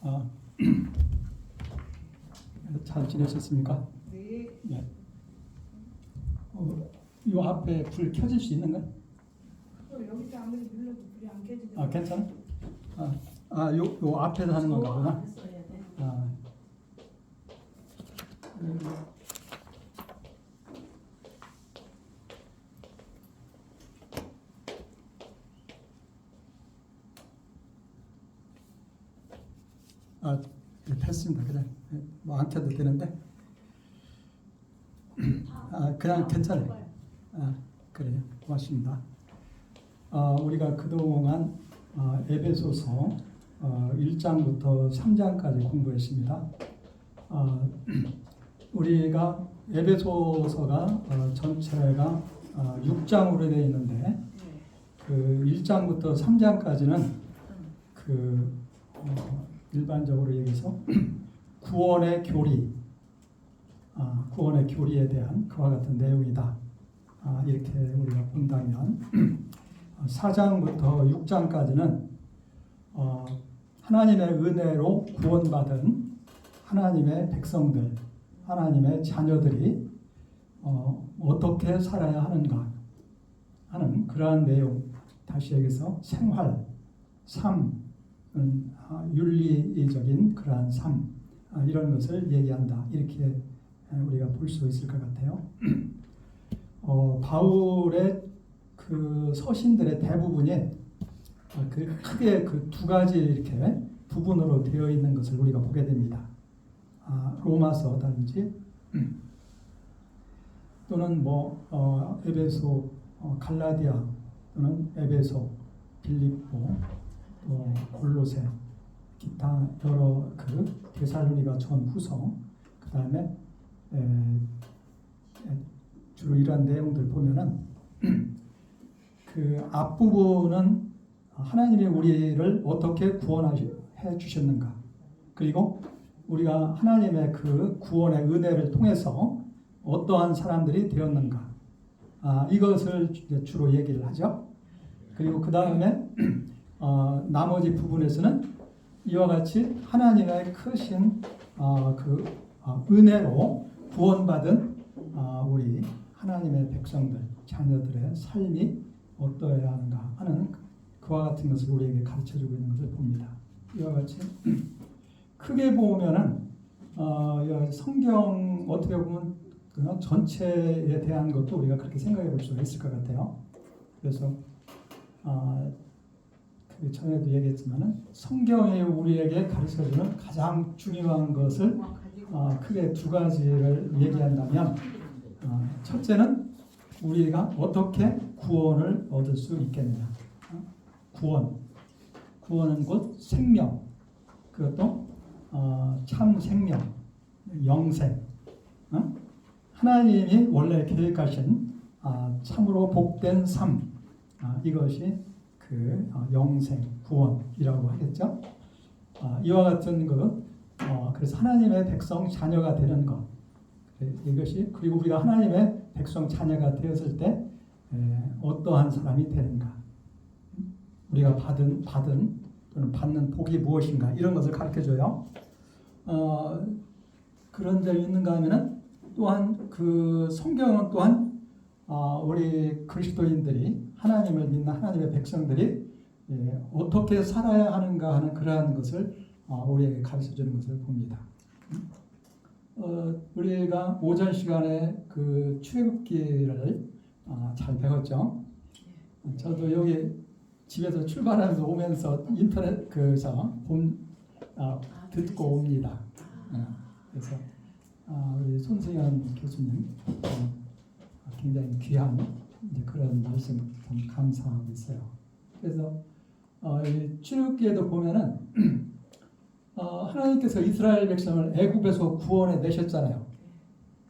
아, 잘 지내셨습니까? 네. 예. 요 앞에 불 켜질 수 있는가? 여기다 안 그래도 눌러도 불이 안 켜지네. 아, 괜찮아? 요 앞에서 하는 건가 보나? 아, 됐습니다. 그래. 뭐 안 켜도 되는데. 그냥 괜찮아요. 그래요. 고맙습니다. 우리가 그동안 에베소서 1장부터 3장까지 공부했습니다. 우리가 에베소서가 전체가 6장으로 되어 있는데 그 1장부터 3장까지는 일반적으로 얘기해서 구원의 교리, 구원의 교리에 대한 그와 같은 내용이다. 이렇게 우리가 본다면 4장부터 6장까지는 하나님의 은혜로 구원받은 하나님의 백성들, 하나님의 자녀들이 어떻게 살아야 하는가 하는 그러한 내용, 다시 여기서 생활, 삶, 윤리적인 그러한 삶, 이런 것을 얘기한다. 이렇게 우리가 볼 수 있을 것 같아요. 바울의 그 서신들의 대부분이 크게 그 두 가지 이렇게 부분으로 되어 있는 것을 우리가 보게 됩니다. 로마서든지 또는 에베소, 갈라디아 또는 에베소, 빌립보, 또 골로새, 기타 여러 데살로니가 전후서, 그 다음에 주로 이러한 내용들 보면은 그 앞부분은 하나님이 우리를 어떻게 구원해 주셨는가, 그리고 우리가 하나님의 그 구원의 은혜를 통해서 어떠한 사람들이 되었는가, 이것을 주로 얘기를 하죠. 그리고 그 다음에 나머지 부분에서는 이와 같이 하나님의 크신 은혜로 구원받은 우리 하나님의 백성들, 자녀들의 삶이 어떠해야 하는가 하는 그와 같은 것을 우리에게 가르쳐주고 있는 것을 봅니다. 이와 같이 크게 보면은 성경 어떻게 보면 전체에 대한 것도 우리가 그렇게 생각해 볼 수가 있을 것 같아요. 그래서 전에도 얘기했지만은 성경이 우리에게 가르쳐주는 가장 중요한 것을 크게 두 가지를 얘기한다면, 첫째는 우리가 어떻게 구원을 얻을 수 있겠느냐. 구원은 곧 생명, 그것도 참 생명, 영생. 하나님이 원래 계획하신 참으로 복된 삶, 이것이 그 영생, 구원이라고 하겠죠. 이와 같은 것, 그래서 하나님의 백성 자녀가 되는 것, 이것이, 그리고 우리가 하나님의 백성 자녀가 되었을 때 어떠한 사람이 되는가, 우리가 받은 또는 받는 복이 무엇인가, 이런 것을 가르쳐줘요. 그런 점이 있는가 하면은 또한 그 성경은 또한 우리 그리스도인들이, 하나님을 믿는 하나님의 백성들이 어떻게 살아야 하는가 하는 그러한 것을 우리에게 가르쳐주는 것을 봅니다. 우리가 오전 시간에 그 출애굽기를 잘 배웠죠. 저도 여기 집에서 출발하면서 오면서 인터넷 듣고 옵니다. 그래서 우리 손승현 교수님 굉장히 귀한 그런 말씀 참 감사하고 있어요. 그래서 출애굽기에도 보면은 하나님께서 이스라엘 백성을 애굽에서 구원해 내셨잖아요.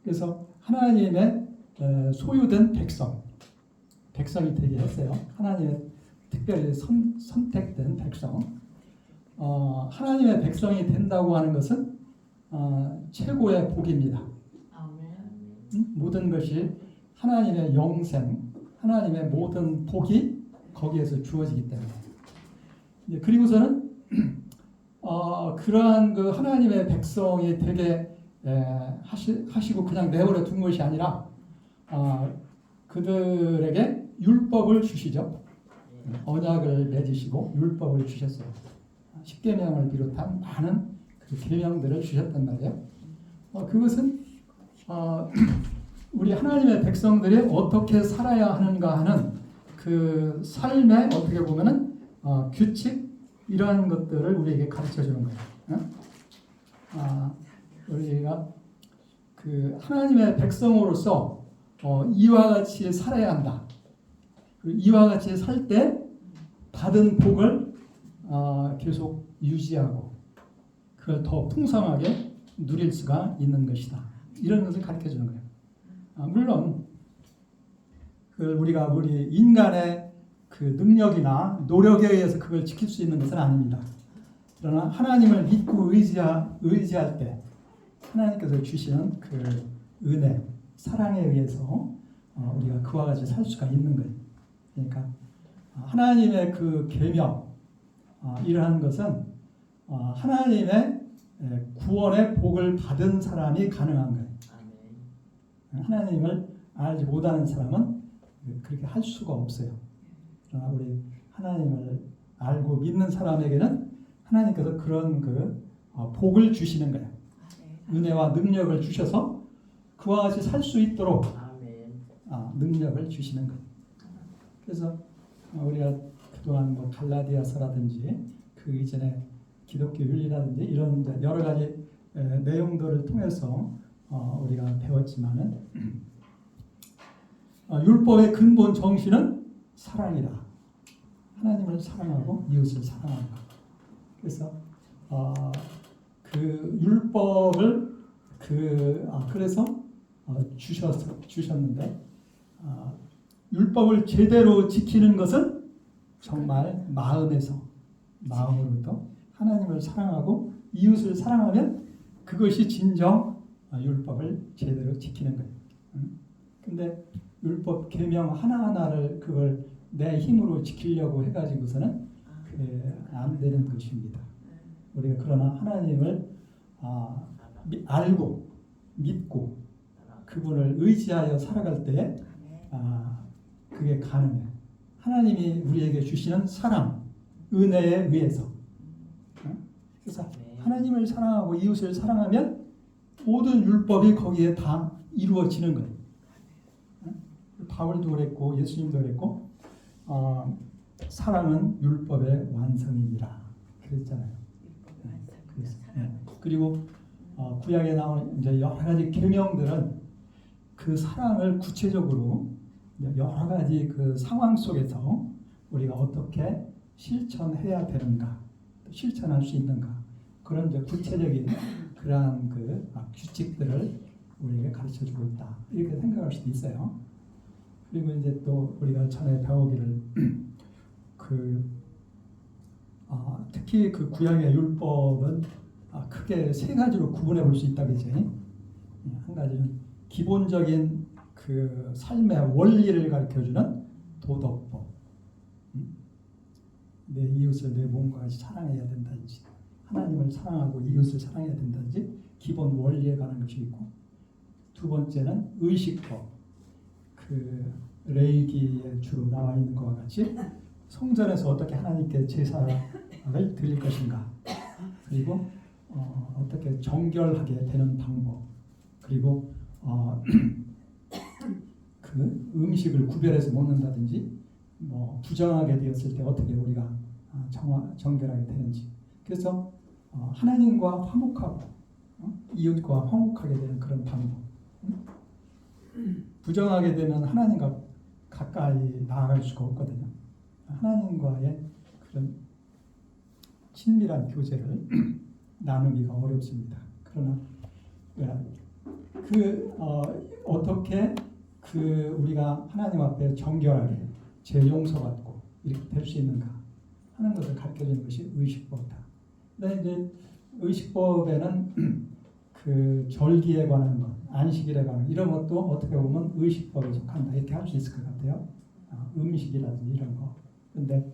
그래서 하나님의 소유된 백성이 되게 했어요. 하나님의 특별히 선택된 백성. 하나님의 백성이 된다고 하는 것은 최고의 복입니다. 모든 것이 하나님의 영생, 하나님의 모든 복이 거기에서 주어지기 때문에. 그리고서는 그러한 그 하나님의 백성이 되게 하시고 그냥 내버려 둔 것이 아니라 그들에게 율법을 주시죠. 언약을 맺으시고 율법을 주셨어요. 십계명을 비롯한 많은 그 계명들을 주셨단 말이에요. 그것은 우리 하나님의 백성들이 어떻게 살아야 하는가 하는 그 삶의 어떻게 보면은 규칙 이러한 것들을 우리에게 가르쳐 주는 거예요. 우리가 그 하나님의 백성으로서 이와 같이 살아야 한다. 이와 같이 살 때 받은 복을 계속 유지하고 그걸 더 풍성하게 누릴 수가 있는 것이다. 이런 것을 가르쳐 주는 거예요. 물론 우리가 우리 인간의 그 능력이나 노력에 의해서 그걸 지킬 수 있는 것은 아닙니다. 그러나 하나님을 믿고 의지할 때 하나님께서 주시는 그 은혜, 사랑에 의해서 우리가 그와 같이 살 수가 있는 거예요. 그러니까 하나님의 그 계명 이러한 것은 하나님의 구원의 복을 받은 사람이 가능한 거예요. 하나님을 알지 못하는 사람은 그렇게 할 수가 없어요. 그러나 우리 하나님을 알고 믿는 사람에게는 하나님께서 그런 그 복을 주시는 거예요. 은혜와 능력을 주셔서 그와 같이 살 수 있도록 능력을 주시는 거예요. 그래서 우리가 그동안 뭐 갈라디아서라든지 그 이전에 기독교 윤리라든지 이런 여러 가지 내용들을 통해서 우리가 배웠지만은 율법의 근본 정신은 사랑이다. 하나님을 사랑하고 이웃을 사랑한다. 그래서 그 율법을 그래서 주셨는데 율법을 제대로 지키는 것은 정말 마음으로부터 하나님을 사랑하고 이웃을 사랑하면 그것이 진정 율법을 제대로 지키는 거예요. 근데 율법 계명 하나하나를 그걸 내 힘으로 지키려고 해가지고서는 안 되는 것입니다. 우리가 그러나 하나님을 알고 믿고 그분을 의지하여 살아갈 때 그게 가능해요. 하나님이 우리에게 주시는 사랑, 은혜에 의해서. 그래서 하나님을 사랑하고 이웃을 사랑하면 모든 율법이 거기에 다 이루어지는 거예요. 바울도 그랬고 예수님도 그랬고 사랑은 율법의 완성이니라 그랬잖아요. 그리고 구약에 나오는 이제 여러 가지 계명들은 그 사랑을 구체적으로 여러 가지 그 상황 속에서 우리가 어떻게 실천해야 되는가, 실천할 수 있는가 그런 이제 구체적인 그러한 그 규칙들을 우리에게 가르쳐주고 있다 이렇게 생각할 수도 있어요. 그리고 이제 또 우리가 전에 배우기를 특히 그 구약의 율법은 크게 세 가지로 구분해 볼 수 있다 그지? 한 가지는 기본적인 그 삶의 원리를 가르쳐주는 도덕법. 내 이웃을 내 몸과 같이 사랑해야 된다든지 하나님을 사랑하고 이웃을 사랑해야 된다든지 기본 원리에 관한 것이 있고 두 번째는 의식법. 그 레위기에 주로 나와 있는 것과 같이 성전에서 어떻게 하나님께 제사를 드릴 것인가 그리고 어떻게 정결하게 되는 방법 그리고 그 음식을 구별해서 먹는다든지 뭐 부정하게 되었을 때 어떻게 우리가 정결하게 되는지 그래서 하나님과 화목하고 이웃과 화목하게 되는 그런 방법 부정하게 되면 하나님과 가까이 나아갈 수가 없거든요. 하나님과의 그런 친밀한 교제를 나누기가 어렵습니다. 그러나 어떻게 우리가 하나님 앞에 정결하게 죄 용서받고 이렇게 될 수 있는가 하는 것을 가르쳐주는 것이 의식법이다. 근데 이제 의식법에는 그 절기에 관한 것, 안식일에 관한 이런 것도 어떻게 보면 의식법에 속한다 이렇게 할 수 있을 것 같아요. 음식이라든지 이런 거. 근데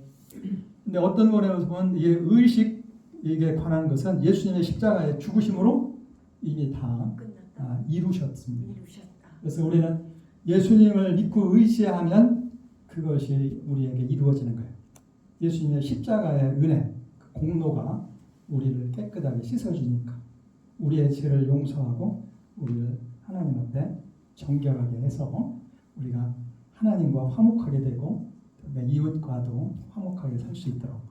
어떤 면에서 보면 이게 의식 이게 관한 것은 예수님의 십자가의 죽으심으로 이미 다 끝났다. 이루셨습니다. 이루셨다. 그래서 우리는 예수님을 믿고 의지하면 그것이 우리에게 이루어지는 거예요. 예수님의 십자가의 은혜, 그 공로가 우리를 깨끗하게 씻어주니까 우리의 죄를 용서하고 우리를 하나님 앞에 정결하게 해서 우리가 하나님과 화목하게 되고 이웃과도 화목하게 살 수 있도록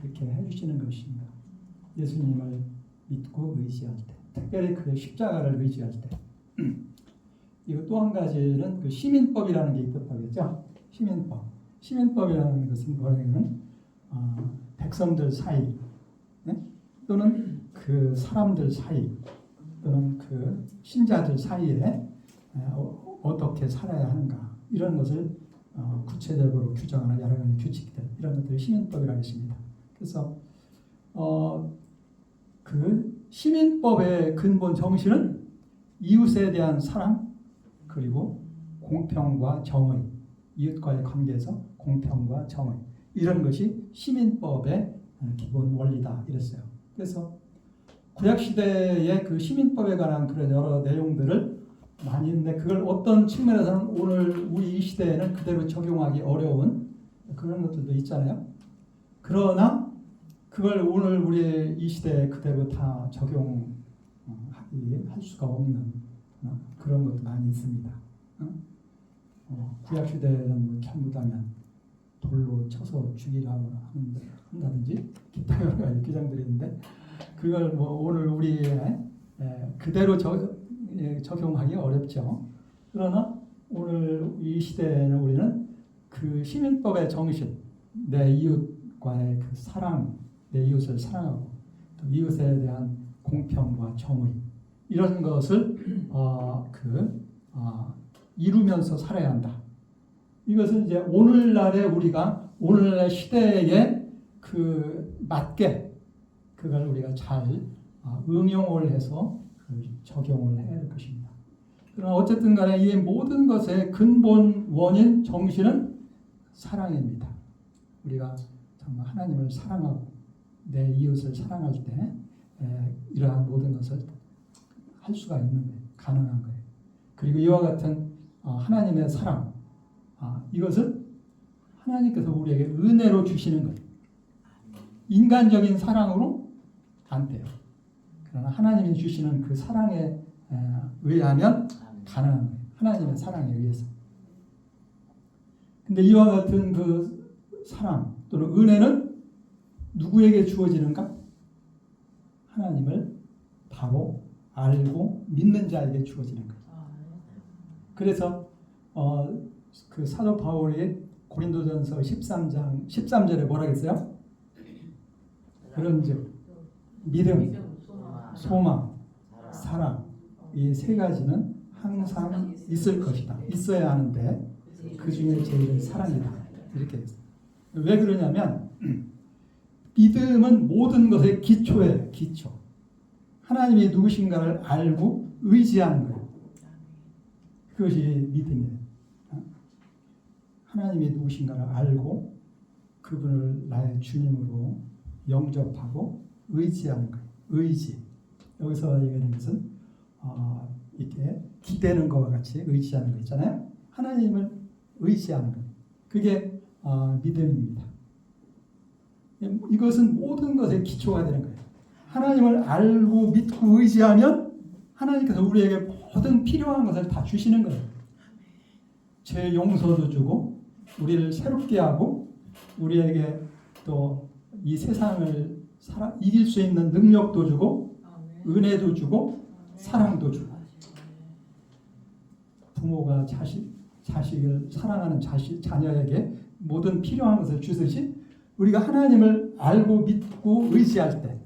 그렇게 해주시는 것입니다. 예수님을 믿고 의지할 때, 특별히 그 십자가를 의지할 때. 이거 또 한 가지는 그 시민법이라는 게 있다고 했죠. 시민법. 시민법이라는 것은 뭐냐면 백성들 사이, 네? 또는 그 사람들 사이, 또는 그 신자들 사이에 어떻게 살아야 하는가 이런 것을 구체적으로 규정하는 여러 가지 규칙들 이런 것들을 시민법이라고 했습니다. 그래서 그 시민법의 근본 정신은 이웃에 대한 사랑 그리고 공평과 정의, 이웃과의 관계에서 공평과 정의 이런 것이 시민법의 기본 원리다 이랬어요. 그래서 구약 시대의 그 시민법에 관한 그런 여러 내용들을 많이 있는데 그걸 어떤 측면에서는 오늘 우리 이 시대에는 그대로 적용하기 어려운 그런 것들도 있잖아요. 그러나 그걸 오늘 우리 이 시대에 그대로 다 적용할 수가 없는 그런 것도 많이 있습니다. 구약 시대에는 뭐 잘못하면 돌로 쳐서 죽이라고 한다든지 기타 여러 가지 규정들이 있는데 그걸 뭐 오늘 우리의 그대로 적용하기 어렵죠. 그러나 오늘 이 시대에는 우리는 그 시민법의 정신, 내 이웃과의 그 사랑, 내 이웃을 사랑하고 또 이웃에 대한 공평과 정의 이런 것을 이루면서 살아야 한다. 이것은 이제 오늘날의 우리가 오늘날 시대에 그 맞게 그걸 우리가 잘 응용을 해서 적용을 해야 될 것입니다. 그러나 어쨌든 간에 이 모든 것의 근본 원인 정신은 사랑입니다. 우리가 정말 하나님을 사랑하고 내 이웃을 사랑할 때 이러한 모든 것을 할 수가 있는 거예요. 가능한 거예요. 그리고 이와 같은 하나님의 사랑 이것은 하나님께서 우리에게 은혜로 주시는 거예요. 인간적인 사랑으로 안 돼요. 그러나 하나님이 주시는 그 사랑에 의하면 가능한 거예요. 하나님의 사랑에 의해서. 근데 이와 같은 그 사랑 또는 은혜는 누구에게 주어지는가? 하나님을 바로 알고 믿는 자에게 주어지는 거예요. 그래서 그 사도 바울이 고린도전서 13장 13절에 뭐라 했어요? 그런즉 믿음, 소망, 사랑 이 세 가지는 항상 있을 것이다. 있어야 하는데 그 중에 제일 사랑이다. 이렇게 했어요. 왜 그러냐면 믿음은 모든 것의 기초예요. 기초. 하나님이 누구신가를 알고 의지하는 거예요. 그것이 믿음이에요. 하나님이 누구신가를 알고 그분을 나의 주님으로 영접하고 의지하는 거예요. 의지. 여기서 얘기하는 것은 이렇게 기대는 것과 같이 의지하는 거 있잖아요. 하나님을 의지하는 것. 그게 믿음입니다. 이것은 모든 것의 기초가 되는 거예요. 하나님을 알고 믿고 의지하면 하나님께서 우리에게 모든 필요한 것을 다 주시는 거예요. 죄 용서도 주고 우리를 새롭게 하고 우리에게 또 이 세상을 이길 수 있는 능력도 주고 은혜도 주고 사랑도 주고 부모가 자식을 사랑하는 자녀에게 모든 필요한 것을 주듯이 우리가 하나님을 알고 믿고 의지할 때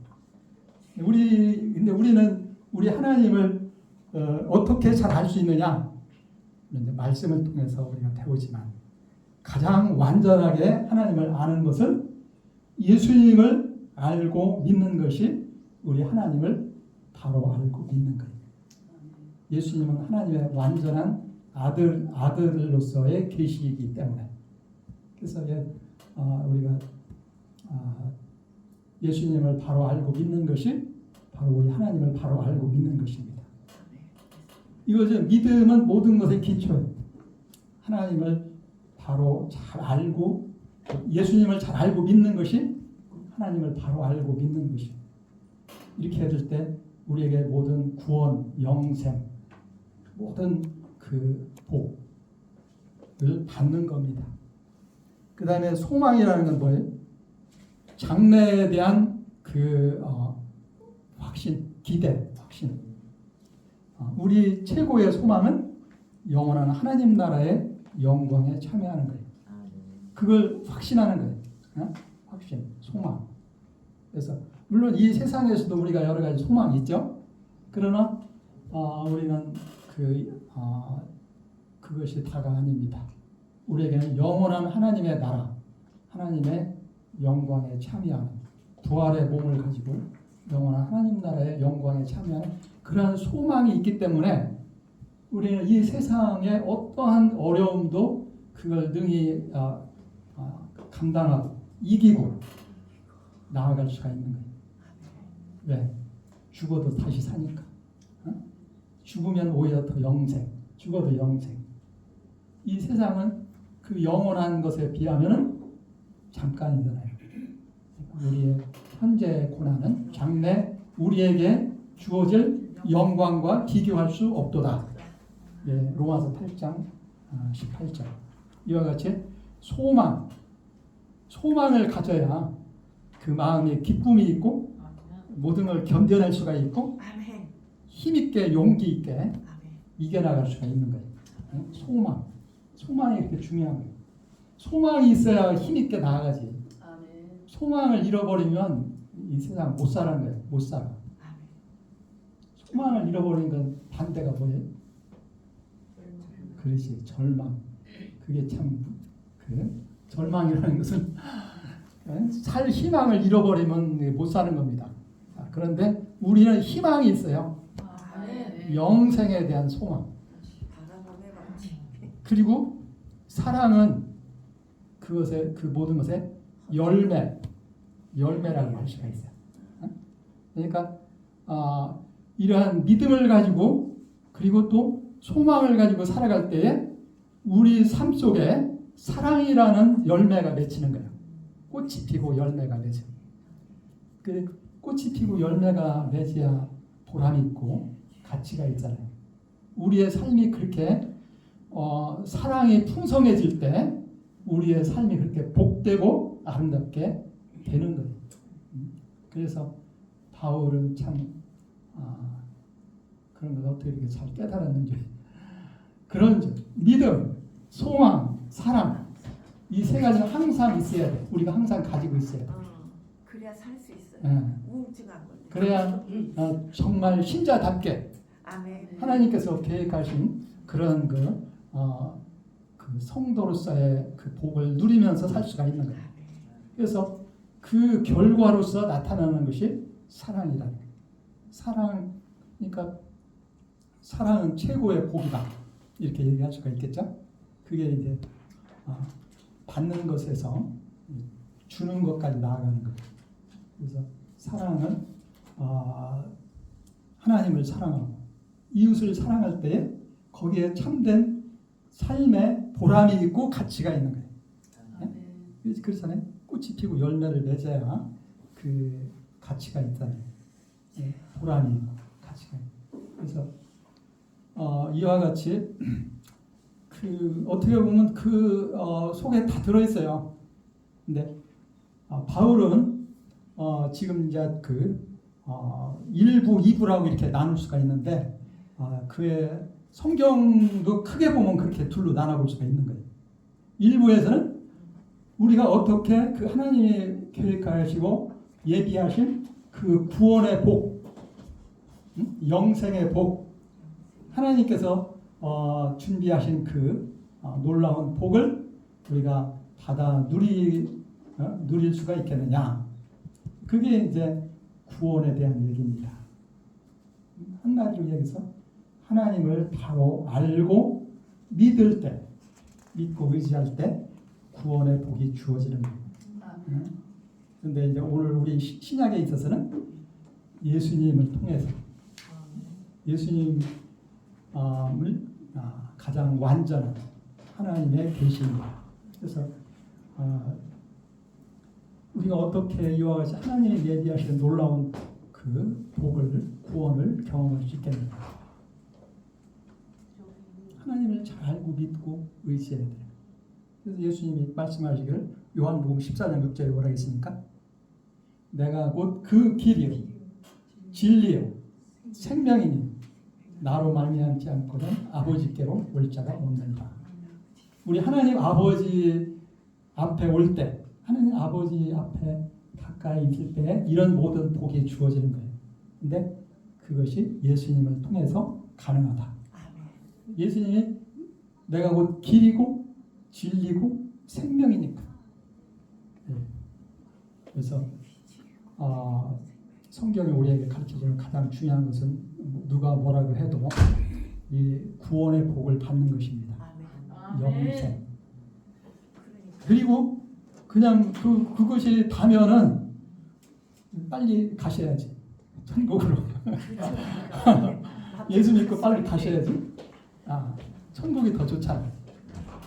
근데 우리는 우리 하나님을 어떻게 잘 알 수 있느냐? 그런데 말씀을 통해서 우리가 배우지만 가장 완전하게 하나님을 아는 것은 예수님을 알고 믿는 것이 우리 하나님을 바로 알고 믿는 거예요. 예수님은 하나님의 완전한 아들로서의 계시이기 때문에 그래서 우리가 예수님을 바로 알고 믿는 것이 바로 우리 하나님을 바로 알고 믿는 것입니다. 이것은 믿음은 모든 것의 기초예요. 하나님을 바로 잘 알고 예수님을 잘 알고 믿는 것이 하나님을 바로 알고 믿는 것이에요. 이렇게 해줄 때 우리에게 모든 구원, 영생, 모든 그 복을 받는 겁니다. 그 다음에 소망이라는 건 뭐예요? 장래에 대한 그 확신, 기대, 확신. 우리 최고의 소망은 영원한 하나님 나라의 영광에 참여하는 거예요. 그걸 확신하는 거예요. 확신, 소망. 그래서 물론 이 세상에서도 우리가 여러 가지 소망이 있죠. 그러나 우리는 그것이 다가 아닙니다. 우리에게는 영원한 하나님의 나라, 하나님의 영광에 참여하는 부활의 몸을 가지고 영원한 하나님 나라의 영광에 참여하는 그러한 소망이 있기 때문에 우리는 이 세상의 어떠한 어려움도 그걸 능히 감당하고 이기고 나아갈 수가 있는 거예요. 왜? 죽어도 다시 사니까. 죽으면 오히려 더 영생, 죽어도 영생. 이 세상은 그 영원한 것에 비하면은 잠깐이잖아요. 우리의 현재 고난은 장래 우리에게 주어질 영광과 비교할 수 없도다. 예, 로마서 8장 18절. 이와 같이 소망을 가져야 그 마음에 기쁨이 있고 모든 걸 견뎌낼 수가 있고 힘있게 용기 있게 이겨나갈 수가 있는 거예요. 소망이 그렇게 중요한 거예요. 소망이 있어야 힘있게 나아가지. 소망을 잃어버리면 이 세상 못 사는 거예요. 못 살아. 소망을 잃어버리는 건 반대가 뭐예요? 그것이 절망. 그게 참 절망이라는 것은 살 희망을 잃어버리면 못 사는 겁니다. 그런데 우리는 희망이 있어요. 영생에 대한 소망. 그리고 사랑은 그 모든 것의 열매라고 할 수가 있어요. 그러니까 이러한 믿음을 가지고 그리고 또 소망을 가지고 살아갈 때에 우리 삶 속에 사랑이라는 열매가 맺히는 거예요. 꽃이 피고 열매가 맺어요. 그 꽃이 피고 열매가 맺어야 보람이 있고 가치가 있잖아요. 우리의 삶이 그렇게 사랑이 풍성해질 때 우리의 삶이 그렇게 복되고 아름답게 되는 거예요. 그래서 바울은 참 그런 걸 어떻게 이렇게 잘 깨달았는지 그런 믿음, 소망, 사랑 이 세 가지는 항상 있어야 돼. 우리가 항상 가지고 있어야 돼. 그래야 살 수 있어요. 우울증한 건데. 그래야 정말 신자답게 아멘. 하나님께서 계획하신 그런 그 성도로서의 그 복을 누리면서 살 수가 있는 거예요. 그래서 그 결과로서 나타나는 것이 사랑이라는 거예요. 그러니까 사랑은 최고의 복이다. 이렇게 얘기할 수가 있겠죠. 그게 이제 받는 것에서 주는 것까지 나아가는 거예요. 그래서 사랑은 하나님을 사랑하고 이웃을 사랑할 때 거기에 참된 삶의 보람이 있고 가치가 있는 거예요. 네? 그렇잖아요. 꽃이 피고 열매를 맺어야 그 가치가 있잖아요. 네? 보람이 있고 가치가 있고. 그래서 이와 같이 어떻게 보면 속에 다 들어있어요. 근데 바울은 지금 이제 1부, 2부라고 이렇게 나눌 수가 있는데 그의 성경도 크게 보면 그렇게 둘로 나눠볼 수가 있는 거예요. 1부에서는 우리가 어떻게 그 하나님이 계획하시고 예비하신 그 구원의 복, 영생의 복, 하나님께서 준비하신 그 놀라운 복을 우리가 받아 누릴 수가 있겠느냐. 그게 이제 구원에 대한 얘기입니다. 한마디로 얘기해서 하나님을 바로 알고 믿을 때, 믿고 의지할 때 구원의 복이 주어지는 거예요. 근데 이제 오늘 우리 신약에 있어서는 예수님을 통해서 예수님을 가장 완전한 하나님의 계시입니다. 그래서 우리가 어떻게 이와 같이 하나님이 예비하시는 놀라운 그 복을 구원을 경험할 수 있겠는가? 하나님을 잘 알고 믿고 의지해야 돼요. 그래서 예수님이 말씀하시기를 요한복음 14장 6절에 뭐라 했습니까? 내가 곧 그 길이요 진리요 생명이니 나로 말미암지 않고는 아버지께로 올 자가 없느니라. 우리 하나님 아버지 앞에 올 때, 하나님 아버지 앞에 가까이 있을 때 이런 모든 복이 주어지는 거예요. 근데 그것이 예수님을 통해서 가능하다. 예수님이 내가 곧 길이고 진리고 생명이니까. 그래서 성경이 우리에게 가르쳐주는 가장 중요한 것은 누가 뭐라고 해도 이 구원의 복을 받는 것입니다. 영생. 그리고 그냥 그것이 다면은 빨리 가셔야지. 천국으로. 예수 믿고 빨리 가셔야지. 천국이 더 좋잖아요.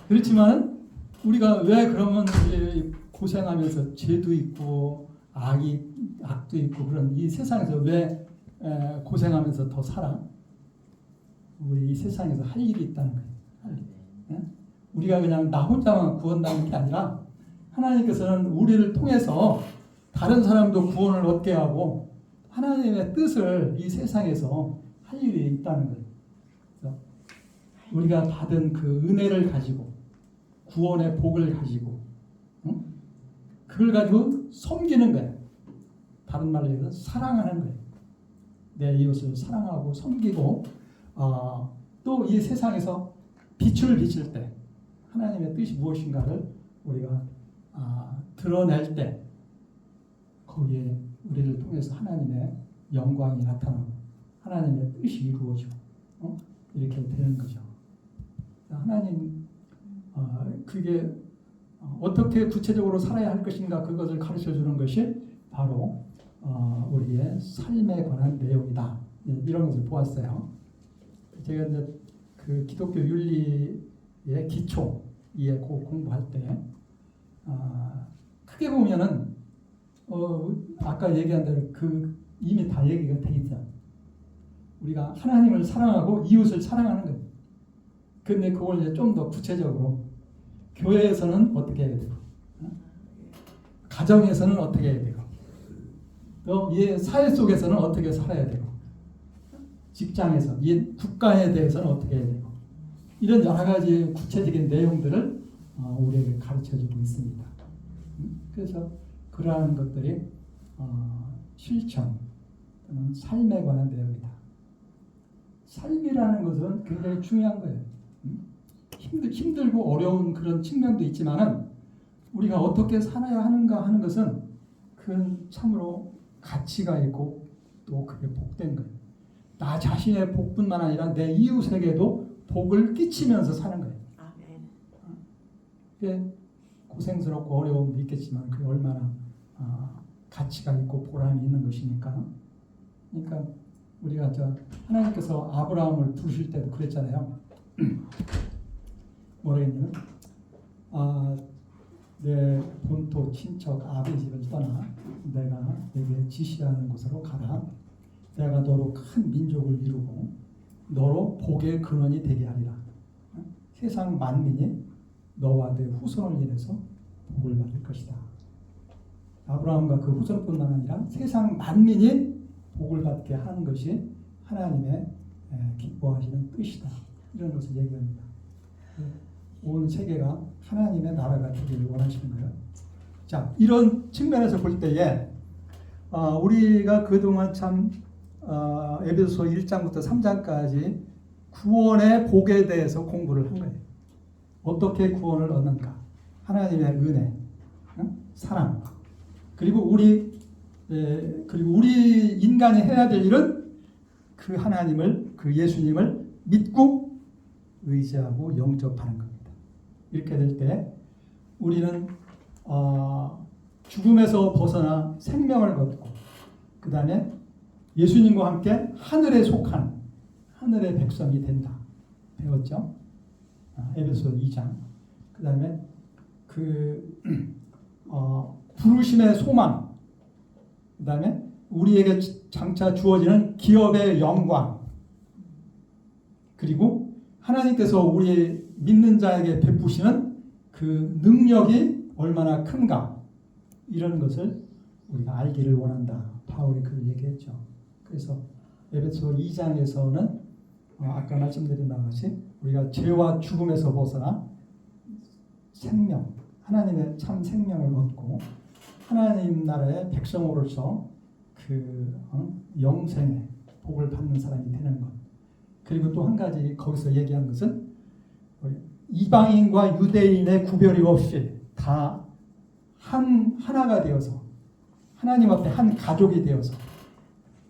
그렇지만 우리가 왜 그러면 고생하면서 죄도 있고 악도 있고 그런 이 세상에서 왜 고생하면서 더 살아? 우리 이 세상에서 할 일이 있다는 거예요. 할 일. 우리가 그냥 나 혼자만 구원받는 게 아니라 하나님께서는 우리를 통해서 다른 사람도 구원을 얻게 하고 하나님의 뜻을 이 세상에서 할 일이 있다는 거예요. 그래서 우리가 받은 그 은혜를 가지고 구원의 복을 가지고 그걸 가지고 섬기는 거예요. 다른 말로 해서 사랑하는 거예요. 내 이웃을 사랑하고 섬기고 또 이 세상에서 빛을 비칠 때 하나님의 뜻이 무엇인가를 우리가 드러낼 때 거기에 우리를 통해서 하나님의 영광이 나타나고 하나님의 뜻이 이루어지고 이렇게 되는 거죠. 하나님 그게 어떻게 구체적으로 살아야 할 것인가 그것을 가르쳐주는 것이 바로 우리의 삶에 관한 내용이다. 이런 것을 보았어요. 제가 이제 그 기독교 윤리의 기초 이에 공부할 때 크게 보면은 아까 얘기한 대로 그 이미 다 얘기가 돼 있죠. 우리가 하나님을 사랑하고 이웃을 사랑하는 거예요. 근데 그걸 이제 좀 더 구체적으로 교회에서는 어떻게 해야 되고, 가정에서는 어떻게 해야 되고, 또 이 사회 속에서는 어떻게 살아야 되고, 직장에서, 이 국가에 대해서는 어떻게 해야 되고, 이런 여러 가지 구체적인 내용들을 우리에게 가르쳐주고 있습니다. 그래서 그러한 것들이 실천 또는 삶에 관한 내용이다. 삶이라는 것은 굉장히 중요한 거예요. 힘들고 어려운 그런 측면도 있지만은 우리가 어떻게 살아야 하는가 하는 것은 그건 참으로 가치가 있고 또 그게 복된 거예요. 나 자신의 복뿐만 아니라 내 이웃에게도 복을 끼치면서 사는 거예요. 그게 고생스럽고 어려움도 있겠지만 그게 얼마나 가치가 있고 보람이 있는 것이니까. 그러니까 우리가 하나님께서 아브라함을 부르실 때도 그랬잖아요. 뭐라겠냐면 내 본토 친척 아비 집을 떠나 내가 내게 지시하는 곳으로 가라. 내가 너로 큰 민족을 이루고 너로 복의 근원이 되게 하리라. 세상 만민이 너와 내 후손을 인해서 복을 받을 것이다. 아브라함과 그 후손뿐만 아니라 세상 만민이 복을 받게 하는 것이 하나님의 기뻐하시는 뜻이다. 이런 것을 얘기합니다. 온 세계가 하나님의 나라가 되기를 원하시는 거예요. 자, 이런 측면에서 볼 때에 우리가 그동안 참 에베소서 1장부터 3장까지 구원의 복에 대해서 공부를 한 거예요. 어떻게 구원을 얻는가? 하나님의 은혜, 사랑, 그리고 우리 인간이 해야 될 일은 그 하나님을, 그 예수님을 믿고 의지하고 영접하는 겁니다. 이렇게 될 때 우리는 죽음에서 벗어나 생명을 얻고 그 다음에 예수님과 함께 하늘에 속한 하늘의 백성이 된다. 배웠죠? 에베소 2장. 그 다음에 부르심의 소망. 그 다음에 우리에게 장차 주어지는 기업의 영광. 그리고 하나님께서 우리 믿는 자에게 베푸시는 그 능력이 얼마나 큰가. 이런 것을 우리가 알기를 원한다. 바울이 그걸 얘기했죠. 그래서 에베소 2장에서는 아까 말씀드린 바와 같이 우리가 죄와 죽음에서 벗어나 생명, 하나님의 참 생명을 얻고 하나님 나라의 백성으로서 영생의 복을 받는 사람이 되는 것. 그리고 또 한 가지 거기서 얘기한 것은 이방인과 유대인의 구별이 없이 다 하나가 되어서 하나님 앞에 한 가족이 되어서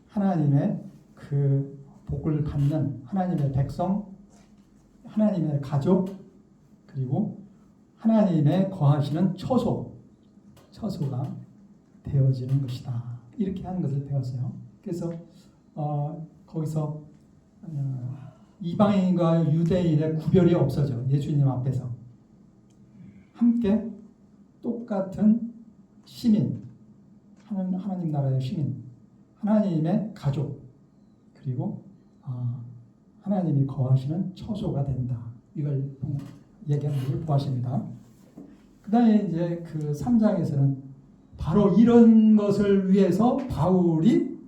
하나님의 그 복을 받는 하나님의 백성, 하나님의 가족, 그리고 하나님의 거하시는 처소가 되어지는 것이다. 이렇게 하는 것을 배웠어요. 그래서 거기서 이방인과 유대인의 구별이 없어져. 예수님 앞에서 함께 똑같은 시민, 하나님 나라의 시민, 하나님의 가족, 그리고 하나님이 거하시는 처소가 된다. 이걸 얘기하는 것을 보았습니다. 그 다음에 이제 그 3장에서는 바로 이런 것을 위해서 바울이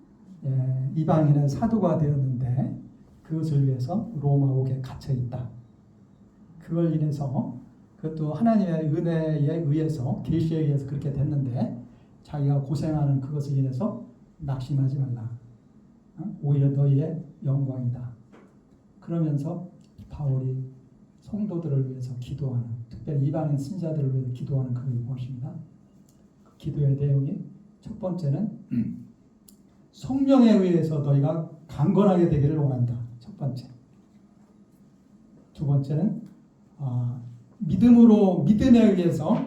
이방인의 사도가 되었는데 그것을 위해서 로마옥에 갇혀 있다. 그걸 인해서 그것도 하나님의 은혜에 의해서 계시에 의해서 그렇게 됐는데 자기가 고생하는 그것을 인해서 낙심하지 말라. 오히려 너희의 영광이다. 그러면서 바울이 성도들을 위해서 기도하는, 특별히 이방인 신자들을 위해서 기도하는 그런 무엇입니다. 그 기도의 내용이 첫 번째는 성령에 의해서 너희가 강건하게 되기를 원한다. 첫 번째. 두 번째는 믿음에 의해서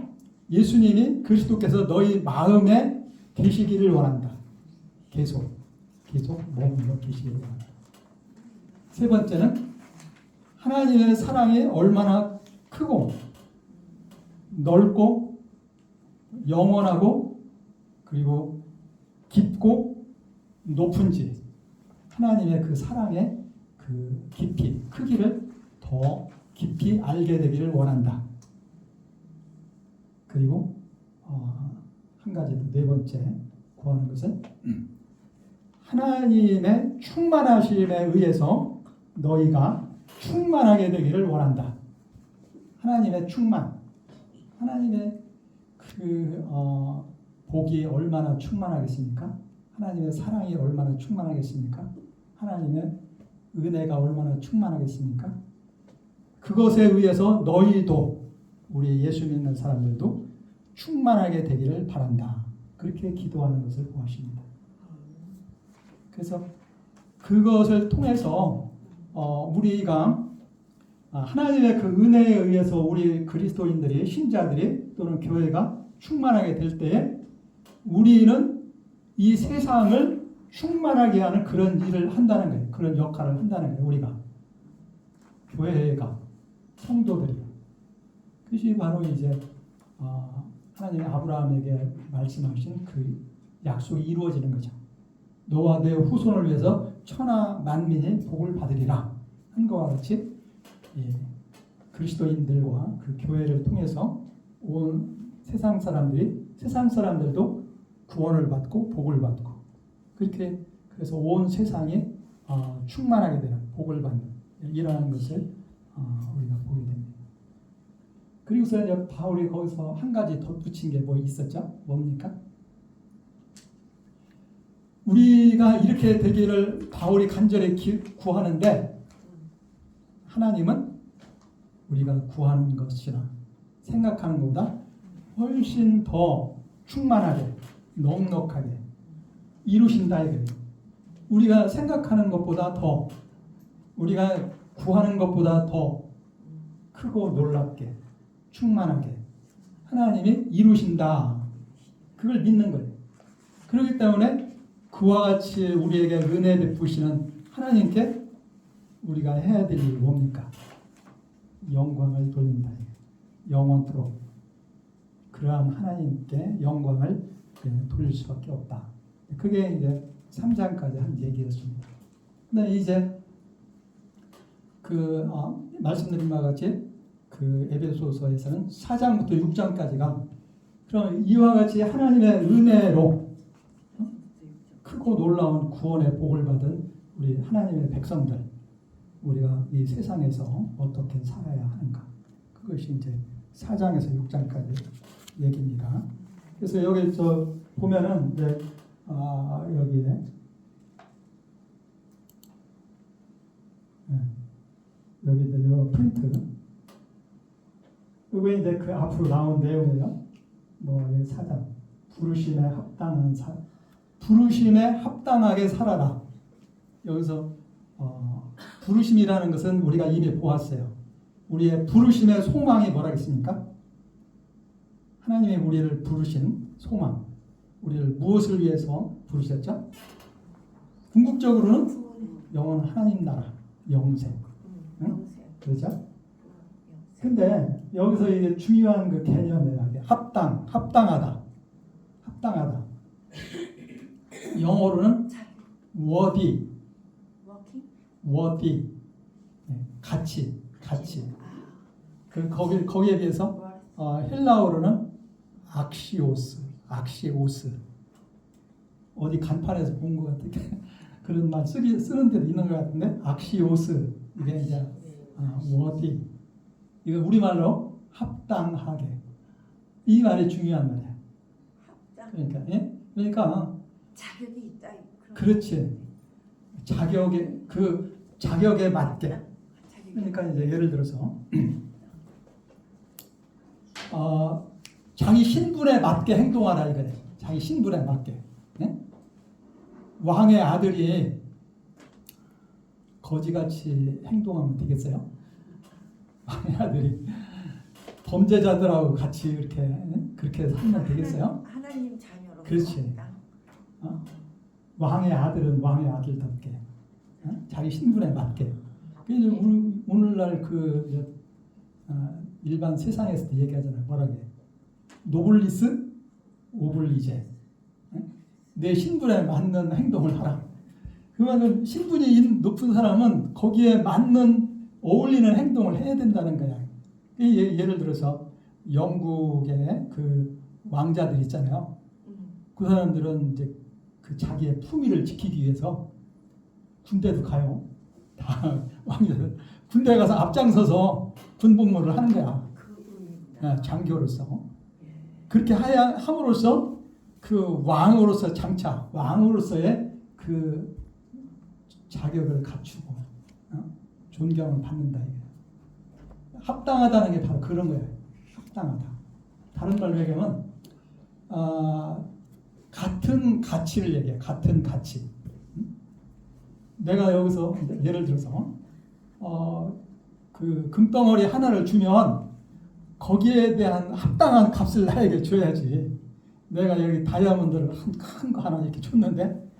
예수님이 그리스도께서 너희 마음에 계시기를 원한다. 계속 머물러 계시기를 원한다. 세 번째는 하나님의 사랑이 얼마나 크고 넓고 영원하고 그리고 깊고 높은지 하나님의 그 사랑의 그 깊이, 크기를 더 깊이 알게 되기를 원한다. 그리고 한 가지 더 네 번째 구하는 것은 하나님의 충만하심에 의해서 너희가 충만하게 되기를 원한다. 하나님의 충만, 하나님의 복이 얼마나 충만하겠습니까? 하나님의 사랑이 얼마나 충만하겠습니까? 하나님의 은혜가 얼마나 충만하겠습니까? 그것에 의해서 너희도, 우리 예수 믿는 사람들도 충만하게 되기를 바란다. 그렇게 기도하는 것을 보았습니다. 그래서 그것을 통해서 우리가 하나님의 그 은혜에 의해서 우리 그리스도인들이, 신자들이 또는 교회가 충만하게 될 때에 우리는 이 세상을 충만하게 하는 그런 일을 한다는 거예요. 그런 역할을 한다는 거예요. 우리가. 교회가, 성도들이. 그것이 바로 이제 하나님이 아브라함에게 말씀하신 그 약속이 이루어지는 거죠. 너와 내 후손을 위해서 천하 만민이 복을 받으리라 한 것과 같이 그리스도인들과 그 교회를 통해서 온 세상 사람들도 구원을 받고 복을 받고 그렇게 그래서 온 세상이 충만하게 되는 복을 받는 이러한 것을 우리가 보게 됩니다. 그리고서 이제 바울이 거기서 한 가지 덧붙인 게 뭐 있었죠? 뭡니까? 우리가 이렇게 되기를 바울이 간절히 구하는데 하나님은 우리가 구하는 것이나 생각하는 것보다 훨씬 더 충만하게 넉넉하게 이루신다 이거예요. 우리가 생각하는 것보다 더 우리가 구하는 것보다 더 크고 놀랍게 충만하게 하나님이 이루신다. 그걸 믿는 거예요. 그렇기 때문에 그와 같이 우리에게 은혜 베푸시는 하나님께 우리가 해야 될 일이 뭡니까? 영광을 돌린다. 영원토록 그러한 하나님께 영광을 돌릴 수밖에 없다. 그게 이제 3장까지 한 얘기였습니다. 근데 이제 말씀드린 바와 같이 그 에베소서에서는 4장부터 6장까지가 그럼 이와 같이 하나님의 은혜로 크고 놀라운 구원의 복을 받은 우리 하나님의 백성들, 우리가 이 세상에서 어떻게 살아야 하는가, 그것이 이제 4장에서 6장까지 얘기입니다. 그래서 여기 보면은 이제 여기에 여기 이제 요 프린트 그게 이제 그 앞으로 나온 내용이에요. 여기 4장 부르심에 합당한 부르심에 합당하게 살아라. 여기서 부르심이라는 것은 우리가 이미 보았어요. 우리의 부르심의 소망이 뭐라겠습니까? 하나님이 우리를 부르신 소망, 우리를 무엇을 위해서 부르셨죠? 궁극적으로는 영원 하나님 나라, 영생. 응? 그렇죠? 근데 여기서 이제 중요한 그 개념이에요. 합당하다. 영어로는 worthy. 가치. 거기에 비해서 헬라어로는 악시오스. 어디 간판에서 본 것 같은데 그런 말 쓰는 데도 있는 것 같은데 악시오스 이게 이제 worthy. 이거 우리말로 합당하게. 이 말이 중요한 말이야. 그러니까 자격이 있다. 그렇지. 자격에 맞게. 그러니까 이제 예를 들어서 자기 신분에 맞게 행동하라 이거네. 자기 신분에 맞게. 네? 왕의 아들이 거지같이 행동하면 되겠어요? 왕의 아들이 범죄자들하고 같이 그렇게 살면 되겠어요? 하나님 자녀로. 그렇지. 왕의 아들은 왕의 아들답게 자기 신분에 맞게. 그래서 오늘날 일반 세상에서도 얘기하잖아요. 뭐라게? 노블리스 오블리제. 내 신분에 맞는 행동을 하라. 그러면 신분이 높은 사람은 거기에 맞는 어울리는 행동을 해야 된다는 거야. 예를 들어서 영국의 그 왕자들 있잖아요. 그 사람들은 이제 그 자기의 품위를 지키기 위해서 군대도 가요. 다 왕자들 군대 가서 앞장서서 군복무를 하는 거야. 장교로서. 그렇게 함으로써 그 왕으로서 장차 왕으로서의 그 자격을 갖추고 존경을 받는다. 합당하다는 게 바로 그런 거예요. 합당하다. 다른 말로 얘기하면 같은 가치를 얘기해. 같은 가치. 내가 여기서 예를 들어서 그 금덩어리 하나를 주면 거기에 대한 합당한 값을 나에게 줘야지. 내가 여기 다이아몬드를 큰 거 하나 이렇게 줬는데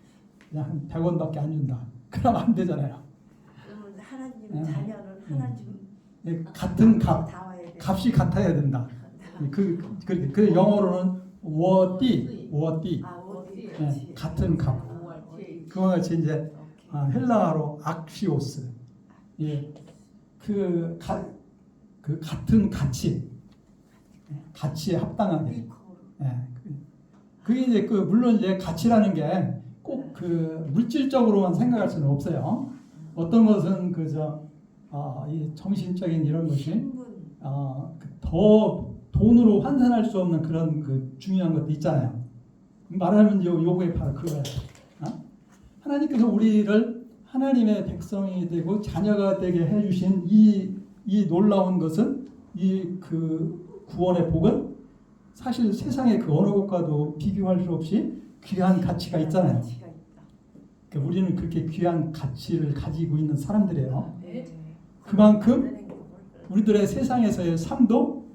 그냥 한 100원밖에 안 준다. 그럼 안 되잖아요. 그러면 하나님 자녀는 하나님 같은 값이 같아야 된다. 그 영어로는 worthy. 같은 값. 그와 같이 이제 헬라어로 악시오스. 그 같은 가치에 합당하게. 그게 이제 물론 이제 가치라는 게 꼭 물질적으로만 생각할 수는 없어요. 어떤 것은 이 정신적인 이런 것이 더 돈으로 환산할 수 없는 그런 중요한 것도 있잖아요. 말하면 요거에 바로 그거예요. 하나님께서 우리를 하나님의 백성이 되고 자녀가 되게 해주신 이 놀라운 것은 그 구원의 복은 사실 세상의 그 어느 것과도 비교할 수 없이 귀한 가치가 있잖아요. 그러니까 우리는 그렇게 귀한 가치를 가지고 있는 사람들이에요. 그만큼 우리들의 세상에서의 삶도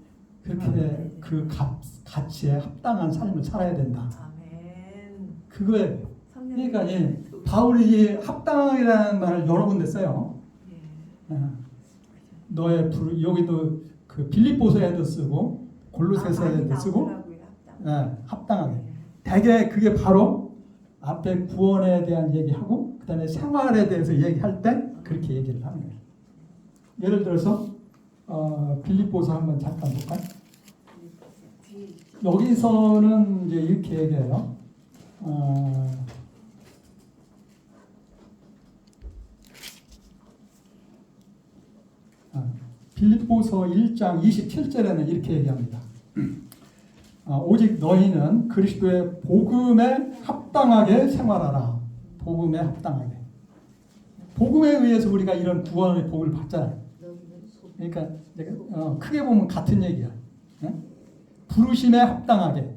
그렇게 그 가치에 합당한 삶을 살아야 된다. 아멘. 그거에 성령님. 그러니까 예, 바울이 합당이라는 말을 여러 군데 써요. 예. 너의 여기도 그 빌립보서에도 쓰고 골로새서에도 많이 쓰고 나오더라고요, 합당. 합당하게. 예. 대개 그게 바로 앞에 구원에 대한 얘기하고 그다음에 생활에 대해서 얘기할 때 그렇게 얘기를 하는 거예요. 예를 들어서 빌립보서 한번 잠깐 볼까요? 뒤에 있지. 여기서는 이제 이렇게 얘기해요. 빌립보서 1장 27절에는 이렇게 얘기합니다. 오직 너희는 그리스도의 복음에 합당하게 생활하라. 복음에 합당하게. 복음에 의해서 우리가 이런 구원의 복을 받잖아요. 그러니까 크게 보면 같은 얘기야. 부르심에 합당하게.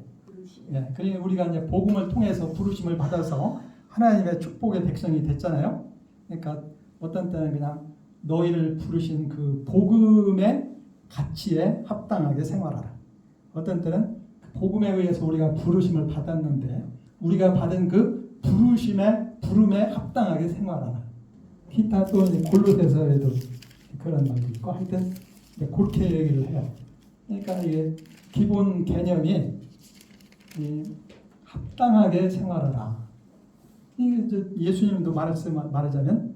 예, 그러니까 우리가 이제 복음을 통해서 부르심을 받아서 하나님의 축복의 백성이 됐잖아요. 그러니까 어떤 때는 그냥 너희를 부르신 그 복음의 가치에 합당하게 생활하라. 어떤 때는 복음에 의해서 우리가 부르심을 받았는데 우리가 받은 그 부름에 합당하게 생활하라. 기타 또 이제 골로새서에도 그런 말도 있고 하여튼 그렇게 얘기를 해요. 그러니까 이게 기본 개념이 합당하게 생활하라. 이게 이제 예수님도 말하자면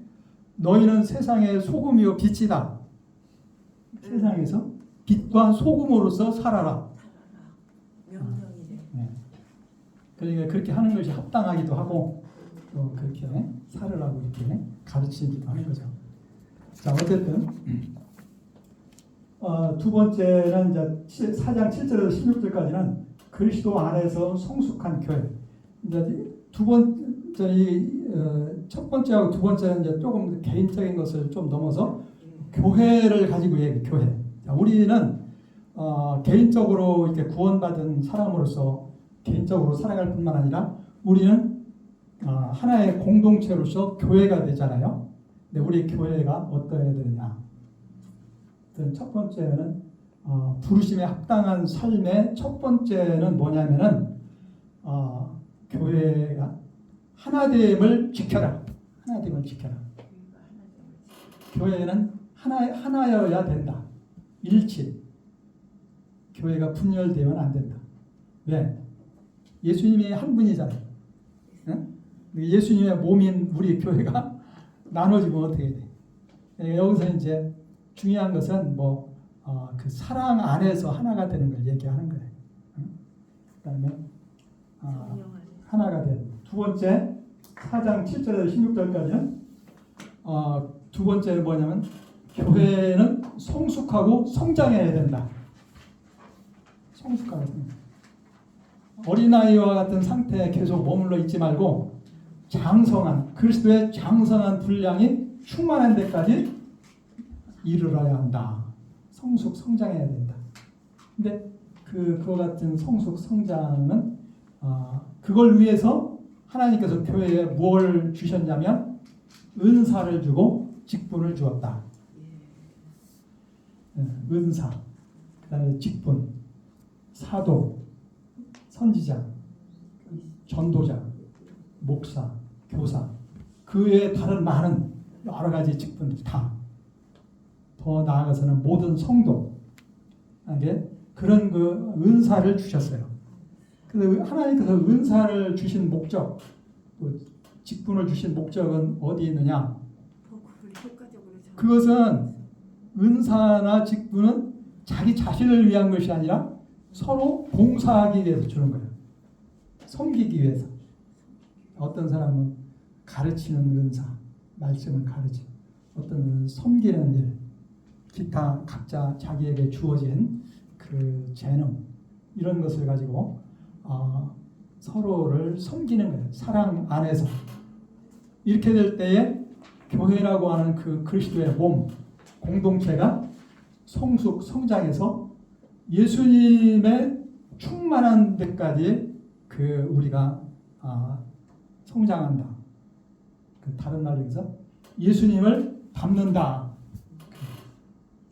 너희는 세상의 소금이요 빛이다. 세상에서 빛과 소금으로서 살아라. 명령이래. 네. 그러니까 그렇게 하는 것이 합당하기도 하고 또 그렇게 살으라고 이렇게 가르치기도 하는 거죠. 자, 어쨌든 두 번째는 이제 4장 7절에서 16절까지는 그리스도 안에서 성숙한 교회. 이제 첫 번째하고 두 번째는 이제 조금 개인적인 것을 좀 넘어서 교회를 가지고 교회. 자, 우리는 개인적으로 이렇게 구원받은 사람으로서 개인적으로 살아갈 뿐만 아니라 우리는 하나의 공동체로서 교회가 되잖아요. 근데 우리 교회가 어떠해야 되느냐? 첫 번째는 부르심에 합당한 삶의 첫 번째는 뭐냐면은 교회가 하나됨을 지켜라. 하나됨을 지켜라. 교회는 하나여야 된다. 일치. 교회가 분열되면 안 된다. 왜? 예수님이 한 분이잖아요. 응? 예수님의 몸인 우리 교회가 나눠지면 어떻게 돼? 여기서 이제 중요한 것은 그 사랑 안에서 하나가 되는 걸 얘기하는 거예요. 응? 그다음에 하나가 된. 두 번째 4장 7절에서 16절까지는 두 번째는 뭐냐면 교회는 성숙하고 성장해야 된다. 성숙하고 성장. 어린아이와 같은 상태에 계속 머물러 있지 말고 장성한 그리스도의 장성한 분량이 충만한 데까지 이르러야 한다. 성숙 성장해야 된다. 근데 그와 같은 성숙 성장은 그걸 위해서 하나님께서 교회에 뭘 주셨냐면 은사를 주고 직분을 주었다. 은사, 그다음에 직분, 사도, 선지자, 전도자, 목사, 교사, 그 외에 다른 많은 여러 가지 직분들 더 나아가서는 모든 성도에게 그런 그 은사를 주셨어요. 그래서 하나님께서 은사를 주신 목적, 또 직분을 주신 목적은 어디 있느냐? 그것은 은사나 직분은 자기 자신을 위한 것이 아니라 서로 봉사하기 위해서 주는 거예요. 섬기기 위해서. 어떤 사람은 가르치는 은사, 말씀을 가르치고, 어떤 섬기는 일, 기타 각자 자기에게 주어진 그 재능 이런 것을 가지고 서로를 섬기는 거예요. 사랑 안에서. 이렇게 될 때에 교회라고 하는 그 그리스도의 몸, 공동체가 성장해서 예수님의 충만한 데까지 우리가 성장한다. 다른 말로 해서 예수님을 닮는다.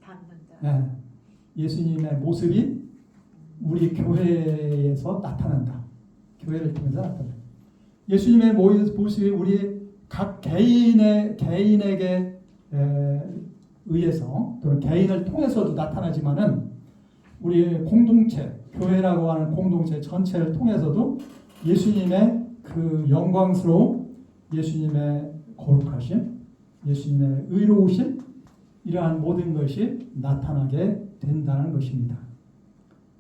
닮는다. 네. 예수님의 모습이 우리 교회에서 나타난다. 교회를 통해서 나타난다. 예수님의 모습이 우리 각 개인에게 의해서 또는 개인을 통해서도 나타나지만은 우리 공동체, 교회라고 하는 공동체 전체를 통해서도 예수님의 그 영광스러운 예수님의 거룩하심, 예수님의 의로우심 이러한 모든 것이 나타나게 된다는 것입니다.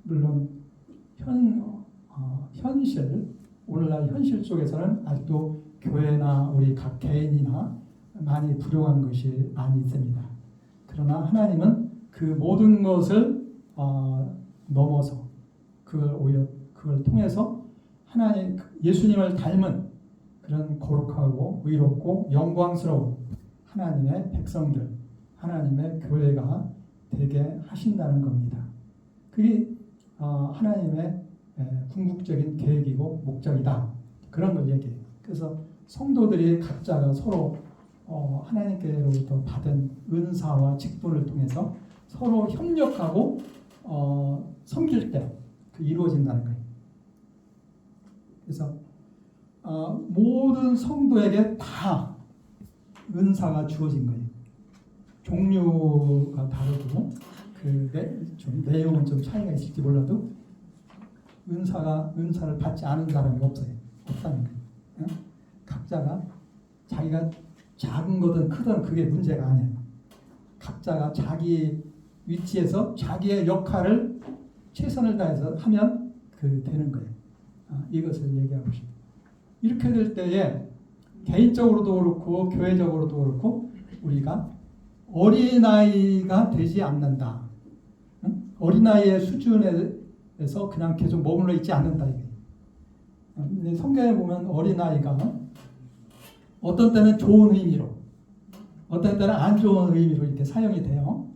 물론 현실, 오늘날 현실 속에서는 아직도 교회나 우리 각 개인이나 많이 부족한 것이 많이 있습니다. 그러나 하나님은 그 모든 것을 넘어서 그걸 통해서 하나님 예수님을 닮은 그런 거룩하고 의롭고 영광스러운 하나님의 백성들, 하나님의 교회가 되게 하신다는 겁니다. 그게 하나님의 궁극적인 계획이고 목적이다. 그런 걸 얘기해요. 그래서 성도들이 각자가 서로 하나님께로부터 받은 은사와 직분을 통해서 서로 협력하고 섬길 때 그 이루어진다는 거예요. 그래서 모든 성도에게 다 은사가 주어진 거예요. 종류가 다르고 좀 내용은 좀 차이가 있을지 몰라도 은사를 받지 않은 사람이 없다는 거예요. 각자가 자기가 작은 거든 크든 그게 문제가 아니에요. 각자가 자기 위치에서 자기의 역할을 최선을 다해서 하면 되는 거예요. 이것을 얘기하고 싶어요. 이렇게 될 때에 개인적으로도 그렇고 교회적으로도 그렇고 우리가 어린아이가 되지 않는다. 어린아이의 수준에서 그냥 계속 머물러 있지 않는다. 이게. 성경에 보면 어린아이가 어떤 때는 좋은 의미로 어떤 때는 안 좋은 의미로 이렇게 사용이 돼요.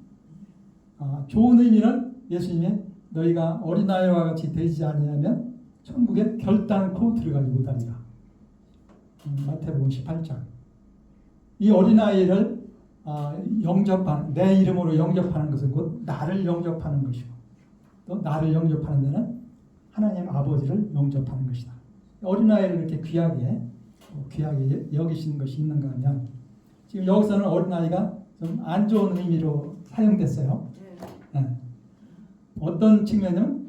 좋은 의미는 예수님이 너희가 어린아이와 같이 되지 않으면 천국에 결단코 들어가지 못하리라. 마태복음 18장. 이 어린아이를 영접하는, 내 이름으로 영접하는 것은 곧 나를 영접하는 것이고 또 나를 영접하는 데는 하나님 아버지를 영접하는 것이다. 어린아이를 이렇게 귀하게 여기시는 것이 있는가 하면 지금 여기서는 어린아이가 좀 안 좋은 의미로 사용됐어요. 네. 어떤 측면은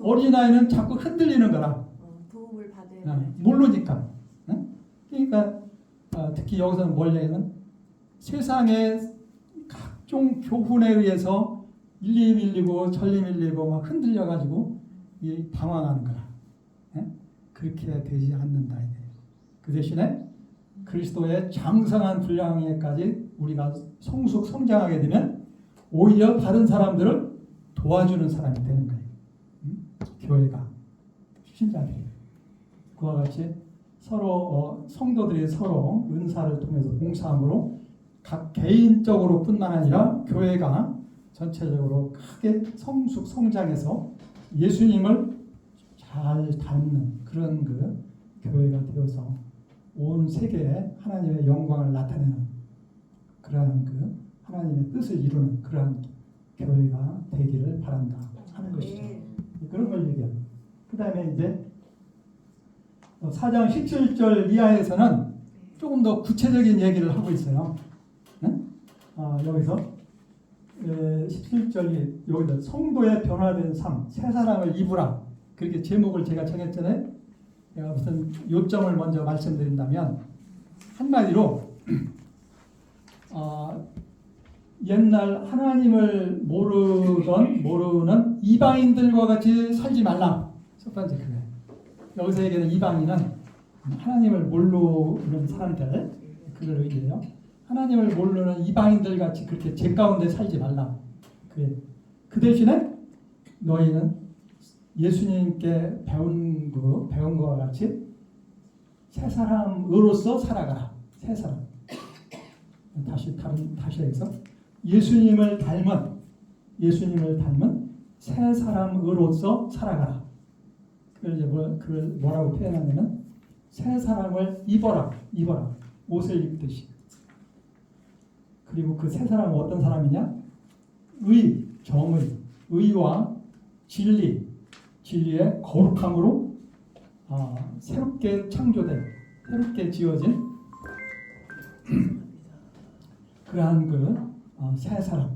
어린아이는 자꾸 흔들리는 거라. 도움을 받아야 모르니까. 그러니까 특히 여기서는 뭘 얘기하면 세상의 각종 교훈에 의해서 일리 밀리고 전리 밀리고 막 흔들려가지고 방황하는 거라. 그렇게 되지 않는다. 그 대신에 그리스도의 장성한 분량에까지 우리가 성숙성장하게 되면 오히려 다른 사람들을 도와주는 사람이 되는 거예요. 교회가 신자들이 그와 같이 서로 성도들이 서로 은사를 통해서 봉사함으로 각 개인적으로뿐만 아니라 교회가 전체적으로 크게 성숙성장해서 예수님을 잘 닮는 그런 교회가 되어서 온 세계에 하나님의 영광을 나타내는 그러한 하나님의 뜻을 이루는 그러한 교회가 되기를 바란다 하는 것이죠. 그런 걸 얘기합니다. 그 다음에 이제 4장 17절 이하에서는 조금 더 구체적인 얘기를 하고 있어요. 여기서 17절이 여기다 성도의 변화된 삶, 새 사람을 입으라. 그렇게 제목을 제가 정했잖아요. 제가 무슨 요점을 먼저 말씀드린다면 한마디로 옛날 하나님을 모르는 이방인들과 같이 살지 말라. 첫 번째 그거예요. 여기서 얘기하는 이방인은 하나님을 모르는 사람들, 그걸 의미해요. 하나님을 모르는 이방인들 같이 그렇게 죄 가운데 살지 말라. 그 대신에 너희는 예수님께 배운 것과 같이 새 사람으로서 살아가라. 새 사람. 다시 해서 예수님을 닮은 새 사람으로서 살아가라. 그걸 뭐라고 표현하냐면 새 사람을 입어라. 옷을 입듯이. 그리고 그 새 사람은 어떤 사람이냐? 정의, 의와 진리, 진리의 거룩함으로 새롭게 창조된, 새롭게 지어진 그러한 새 사람,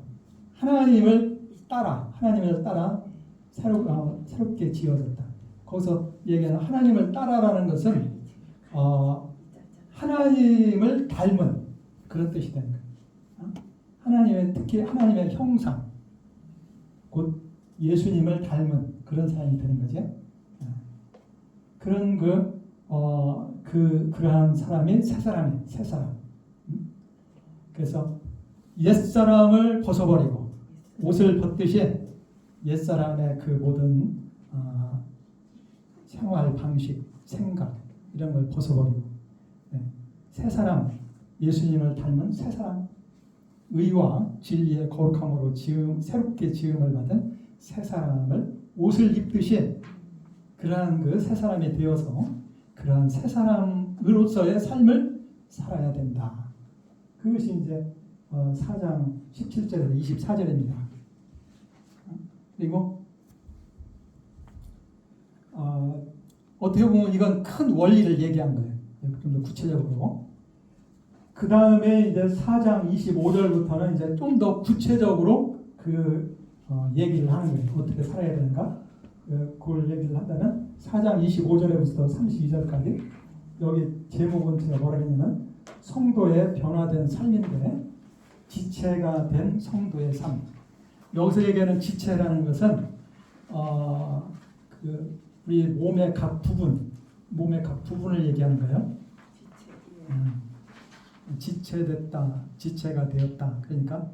하나님을 따라 새롭게 지어졌다. 거기서 얘기하는 하나님을 따라라는 것은 하나님을 닮은 그런 뜻이 되는 거예요. 하나님의, 특히 하나님의 형상, 곧 예수님을 닮은 그런 사람이 되는 거죠. 그런 그러한 사람이 새 사람. 그래서 옛사람을 벗어버리고 옷을 벗듯이 옛사람의 그 모든 생활 방식, 생각 이런 걸 벗어버리고 새 사람, 예수님을 닮은 새 사람, 의와 진리의 거룩함으로 새롭게 지음을 받은 새 사람을 옷을 입듯이 그러한 그 새 사람이 되어서 그러한 새 사람으로서의 삶을 살아야 된다. 그것이 이제 4장 17절에서 24절입니다. 그리고 어떻게 보면 이건 큰 원리를 얘기한 거예요. 좀 더 구체적으로. 그 다음에 이제 4장 25절부터는 이제 좀 더 구체적으로 얘기를 하는 거예요. 어떻게 살아야 되는가? 그걸 얘기를 한다면 4장 25절에부터 32절까지 여기 제목은 제가 뭐라 했냐면 성도의 변화된 삶인데 지체가 된 성도의 삶. 여기서 얘기하는 지체라는 것은 우리 몸의 각 부분을 얘기하는 거예요. 지체됐다, 지체가 되었다. 그러니까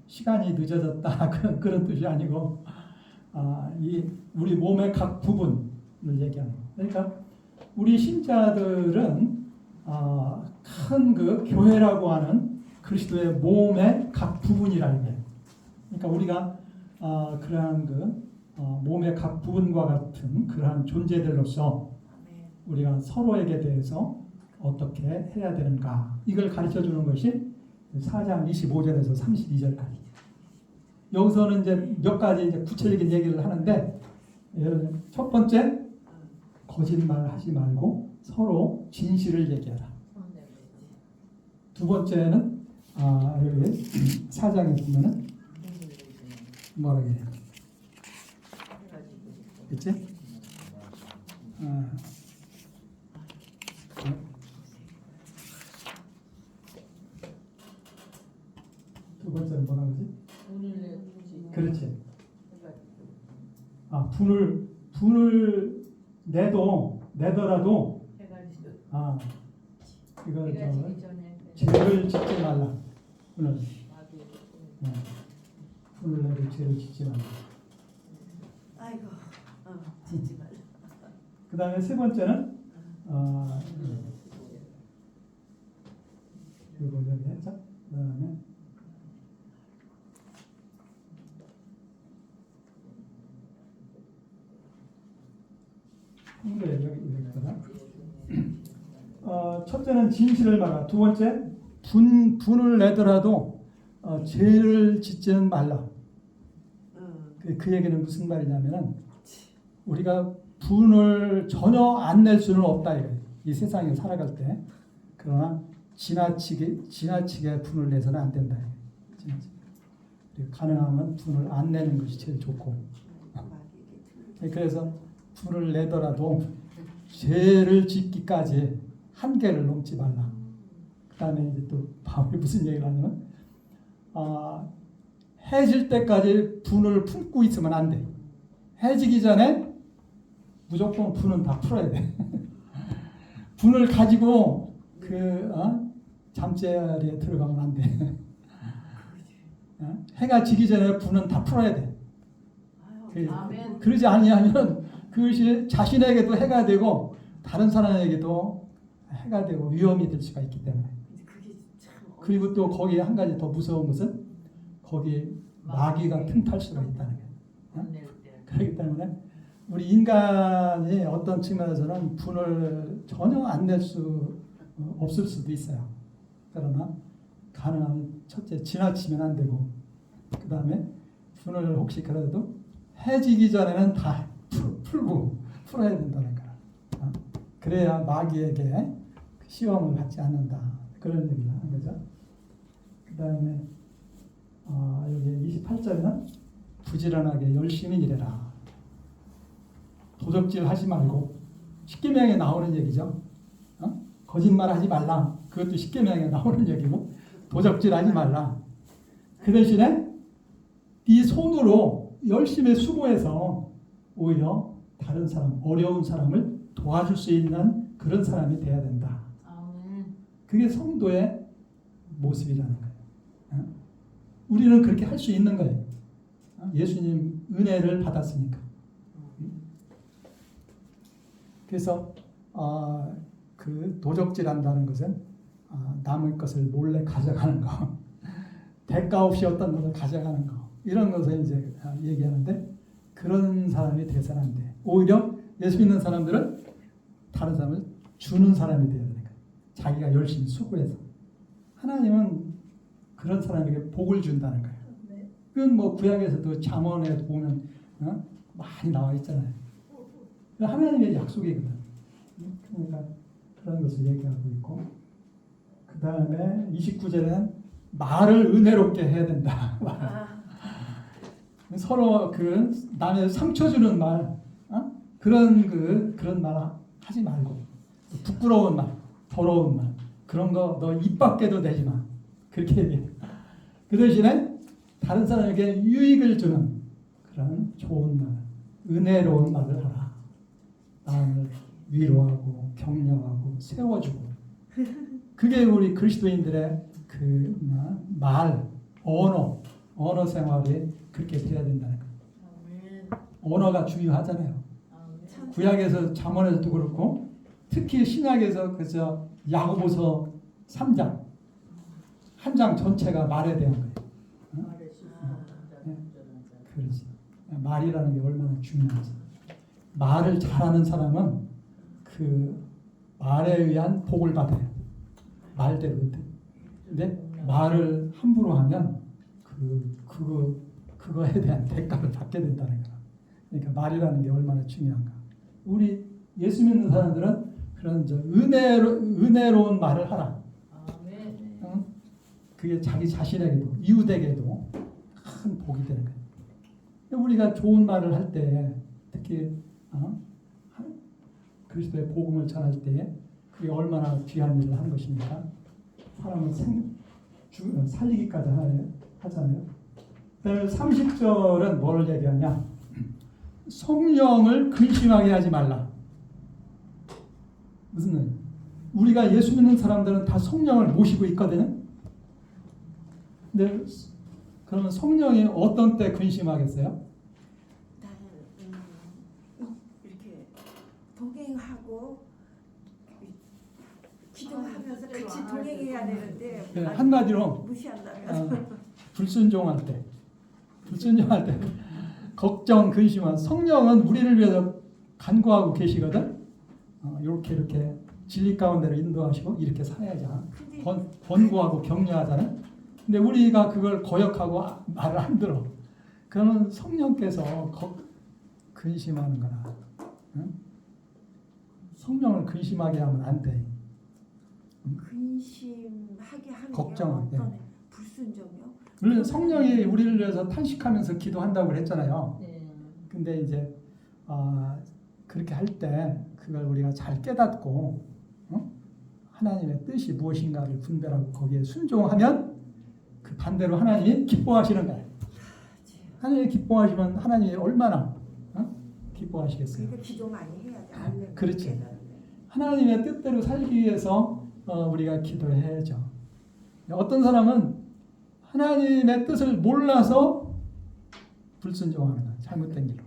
시간이 늦어졌다 그런 뜻이 아니고 우리 몸의 각 부분을 얘기하는 거예요. 그러니까 우리 신자들은 큰 교회라고 하는 그리스도의 몸의 각 부분이라는 거예요. 그러니까 우리가 그러한 몸의 각 부분과 같은 그러한 존재들로서 우리가 서로에게 대해서 어떻게 해야 되는가 이걸 가르쳐 주는 것이 4장 25절에서 32절까지. 여기서는 이제 몇 가지 이제 구체적인 얘기를 하는데 첫 번째 거짓말하지 말고 서로 진실을 얘기하라. 두 번째는 여기 4장에 보면은 뭐라고 해야 돼요? 그치? 두 번째는 뭐라 그러지? 그렇지. 분을 내더라도 이거 죄를 짓지 말라. 분을 내도 죄를 짓지 말라. 아이고, 짓지 말라. 그 다음에 세 번째는 이거 여기 했죠? 그 다음에 여기 있거든. 첫째는 진실을 말하라. 두 번째 분을 내더라도 죄를 짓지는 말라. 그 얘기는 무슨 말이냐면은 우리가 분을 전혀 안 낼 수는 없다 이거예요. 이 세상에 살아갈 때. 그러나 지나치게 분을 내서는 안 된다. 가능하면 분을 안 내는 것이 제일 좋고. 그래서 분을 내더라도 죄를 짓기까지 한계를 넘지 말라. 그 다음에 이제 또 바울이 무슨 얘기를 하냐면 해질 때까지 분을 품고 있으면 안 돼. 해지기 전에 무조건 분은 다 풀어야 돼. 분을 가지고 잠자리에 들어가면 안 돼. 해가 지기 전에 분은 다 풀어야 돼. 그러지 아니하면 그것이 자신에게도 해가 되고 다른 사람에게도 해가 되고 위험이 될 수가 있기 때문에. 그리고 또 거기에 한 가지 더 무서운 것은 거기에 마귀가 틈탈 수가 있다는 거예요. 그렇기 때문에 우리 인간이 어떤 측면에서는 분을 전혀 안 낼 수 없을 수도 있어요. 그러나 가능하면 첫째 지나치면 안 되고 그 다음에 분을 혹시 그래도 해지기 전에는 다 풀어야 된다는 거야. 그래야 마귀에게 시험을 받지 않는다. 그런 얘기를 하는 거죠. 그 다음에 여기 28절에는 부지런하게 열심히 일해라. 도적질 하지 말고 십계명에 나오는 얘기죠. 거짓말 하지 말라. 그것도 십계명에 나오는 얘기고 도적질 하지 말라. 그 대신에 네 손으로 열심히 수고해서 오히려 다른 사람, 어려운 사람을 도와줄 수 있는 그런 사람이 돼야 된다. 그게 성도의 모습이라는 거예요. 우리는 그렇게 할 수 있는 거예요. 예수님 은혜를 받았으니까. 그래서 그 도적질한다는 것은 남의 것을 몰래 가져가는 거, 대가 없이 어떤 것을 가져가는 거, 이런 것을 이제 얘기하는데 그런 사람이 돼서는 안 돼. 오히려 예수 믿는 사람들은 다른 사람을 주는 사람이 되어야 되는 거예요. 자기가 열심히 수고해서. 하나님은 그런 사람에게 복을 준다는 거예요. 그건 뭐 구약에서도 잠언에 보면 많이 나와 있잖아요. 하나님의 약속이거든. 그러니까 그런 것을 얘기하고 있고, 그 다음에 29절에는 말을 은혜롭게 해야 된다. 서로 그 남의 상처 주는 말, 그런 말 하지 말고, 부끄러운 말, 더러운 말, 그런 거 너 입 밖에도 내지 마. 그렇게 얘기해. 그 대신에 다른 사람에게 유익을 주는 그런 좋은 말, 은혜로운 말을 하라. 남을 위로하고 격려하고 세워주고. 그게 우리 그리스도인들의 그 말, 언어 생활이 그렇게 돼야 된다는 거예요. 언어가 중요하잖아요. 구약에서 잠언에서도 그렇고 특히 신약에서 그저 야고보서 3장 한 장 전체가 말에 대한 거예요. 그렇지. 말이라는 게 얼마나 중요한지. 말을 잘하는 사람은 그 말에 의한 복을 받아요. 말대로. 근데 말을 함부로 하면 그거에 대한 대가를 받게 된다는 거야. 그러니까 말이라는 게 얼마나 중요한가. 우리 예수 믿는 사람들은 그런 은혜로운 말을 하라. 응? 그게 자기 자신에게도 이웃에게도 큰 복이 되는 거예요. 우리가 좋은 말을 할 때 특히 그리스도의 복음을 전할 때 그게 얼마나 귀한 일을 하는 것입니까? 사람을 살리기까지 하잖아요. 그다음에 30절은 뭘 얘기하냐? 성령을 근심하게 하지 말라. 무슨 말? 우리가 예수 믿는 사람들은 다 성령을 모시고 있거든요. 근데 그러면 성령이 어떤 때 근심하겠어요? 나는 이렇게 동행하고 기도하면서 같이 동행해야 되는데 네, 한마디로 무시한다면 불순종할 때 걱정, 근심한 성령은 우리를 위해서 간구하고 계시거든. 이렇게 진리 가운데로 인도하시고 이렇게 살아야지. 권고하고 격려하잖아. 근데 우리가 그걸 거역하고 말을 안 들어. 그러면 성령께서 근심하는 거라. 응? 성령을 근심하게 하면 안 돼. 근심하게 하는 걱정하게. 게 어떤 불순종이요? 물론 성령이 우리를 위해서 탄식하면서 기도한다고 그랬잖아요. 근데 이제 그렇게 할 때 그걸 우리가 잘 깨닫고 하나님의 뜻이 무엇인가를 분별하고 거기에 순종하면 그 반대로 하나님이 기뻐하시는 거예요. 하나님이 기뻐하시면 하나님이 얼마나 기뻐하시겠어요. 그러니까 기도 많이 해야지. 그렇지. 하나님의 뜻대로 살기 위해서 우리가 기도해야죠. 어떤 사람은 하나님의 뜻을 몰라서 불순종하는 거야. 잘못된 길로.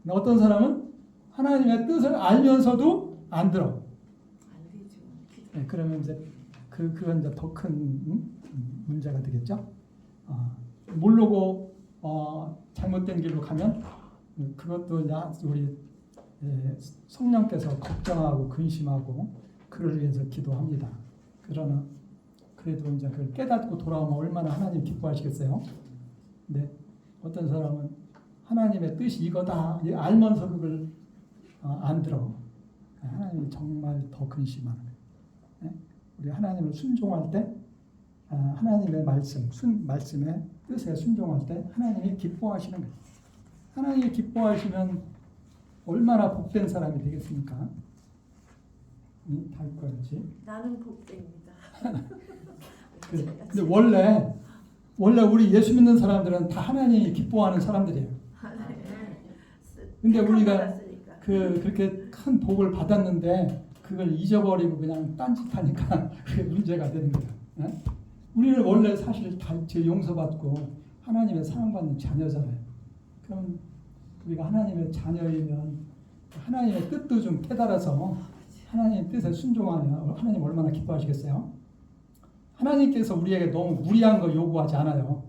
어떤 사람은 하나님의 뜻을 알면서도 안 들어. 안 되죠. 네, 그러면 이제 그건 이제 더 큰 문제가 되겠죠. 모르고 잘못된 길로 가면 그것도 이제 우리 성령께서 걱정하고 근심하고 그를 위해서 기도합니다. 그러나 그래도 이제 그걸 깨닫고 돌아오면 얼마나 하나님 기뻐하시겠어요. 근데 어떤 사람은 하나님의 뜻이 이거다 알면서 그걸 안 들어. 하나님이 정말 더 근심하는 거예요. 우리 하나님을 순종할 때 하나님의 말씀의 뜻에 순종할 때 하나님이 기뻐하시는 거예요. 하나님이 기뻐하시면 얼마나 복된 사람이 되겠습니까? 다 읽어야지. 나는 복됩니다. 근데 원래 우리 예수 믿는 사람들은 다 하나님이 기뻐하는 사람들이에요. 근데 우리가 그렇게 큰 복을 받았는데 그걸 잊어버리고 그냥 딴짓하니까 그게 문제가 되는 거예요. 우리는 원래 사실 다 용서받고 하나님의 사랑받는 자녀잖아요. 그럼 우리가 하나님의 자녀이면 하나님의 뜻도 좀 깨달아서 하나님의 뜻에 순종하면 하나님 얼마나 기뻐하시겠어요? 하나님께서 우리에게 너무 무리한 거 요구하지 않아요.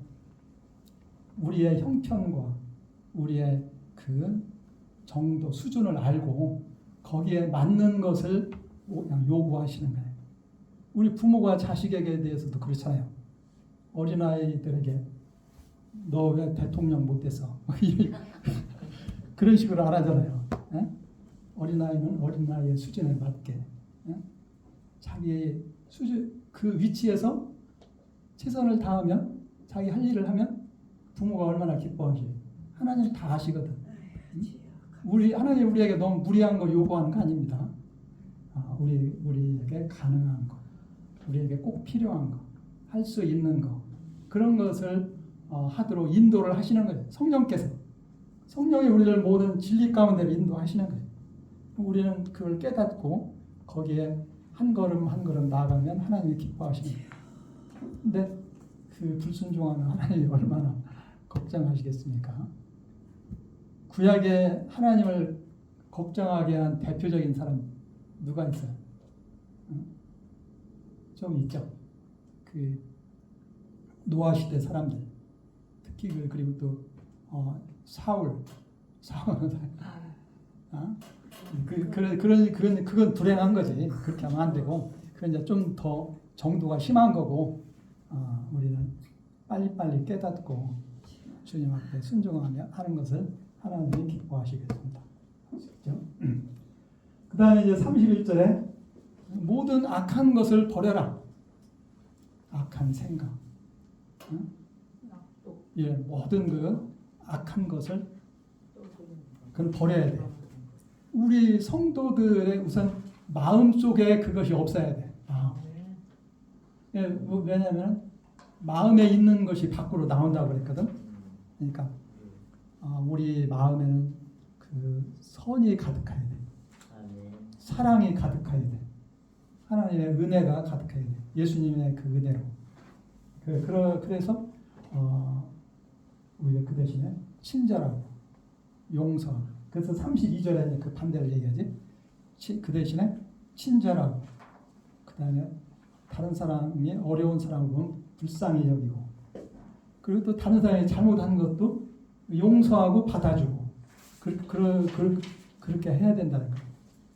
우리의 형편과 우리의 그 정도 수준을 알고 거기에 맞는 것을 요구하시는 거예요. 우리 부모가 자식에게 대해서도 그렇잖아요. 어린아이들에게 너 왜 대통령 못 됐어? 그런 식으로 안 하잖아요. 어린아이는 어린아이의 수준에 맞게 자기의 수준 그 위치에서 최선을 다하면 자기 할 일을 하면 부모가 얼마나 기뻐하지. 하나님 다 아시거든. 하나님 우리에게 너무 무리한 거 요구하는 거 아닙니다. 우리에게 가능한 거, 우리에게 꼭 필요한 거, 할 수 있는 거 그런 것을 하도록 인도를 하시는 거예요. 성령이 우리를 모든 진리 가운데 인도하시는 거예요. 우리는 그걸 깨닫고 거기에 한 걸음 한 걸음 나아가면 하나님이 기뻐하시는 거예요. 근데 그 불순종하는 하나님이 얼마나 걱정하시겠습니까? 구약에 하나님을 걱정하게 한 대표적인 사람 누가 있어요? 좀 있죠. 그 노아 시대 사람들, 특히 그리고 또 사울, 그건 불행한 거지. 그렇게 하면 안 되고, 그건 이제 좀 더 정도가 심한 거고, 우리는 빨리빨리 깨닫고 주님 앞에 순종하며 하는 것을 하나님이 기뻐하시겠습니다. 그렇죠? 그 다음에 이제 31절에 모든 악한 것을 버려라. 악한 생각. 예, 모든 그 악한 것을 그건 버려야 돼. 우리 성도들의 우선 마음 속에 그것이 없어야 돼. 예, 왜냐하면 마음에 있는 것이 밖으로 나온다고 그랬거든. 그러니까 우리 마음에는 그 선이 가득해야 돼. 사랑이 가득해야 돼. 하나님의 은혜가 가득해야 돼. 예수님의 그 은혜로. 그래서 우리가 그 대신에 친절하고 용서하고. 그래서 32절에 그 반대를 얘기하지. 그 대신에 친절하고, 그 다음에 다른 사람이 어려운 사람을 보면 불쌍히 여기고, 그리고 또 다른 사람이 잘못한 것도 용서하고 받아주고, 그렇게 해야 된다는 거예요.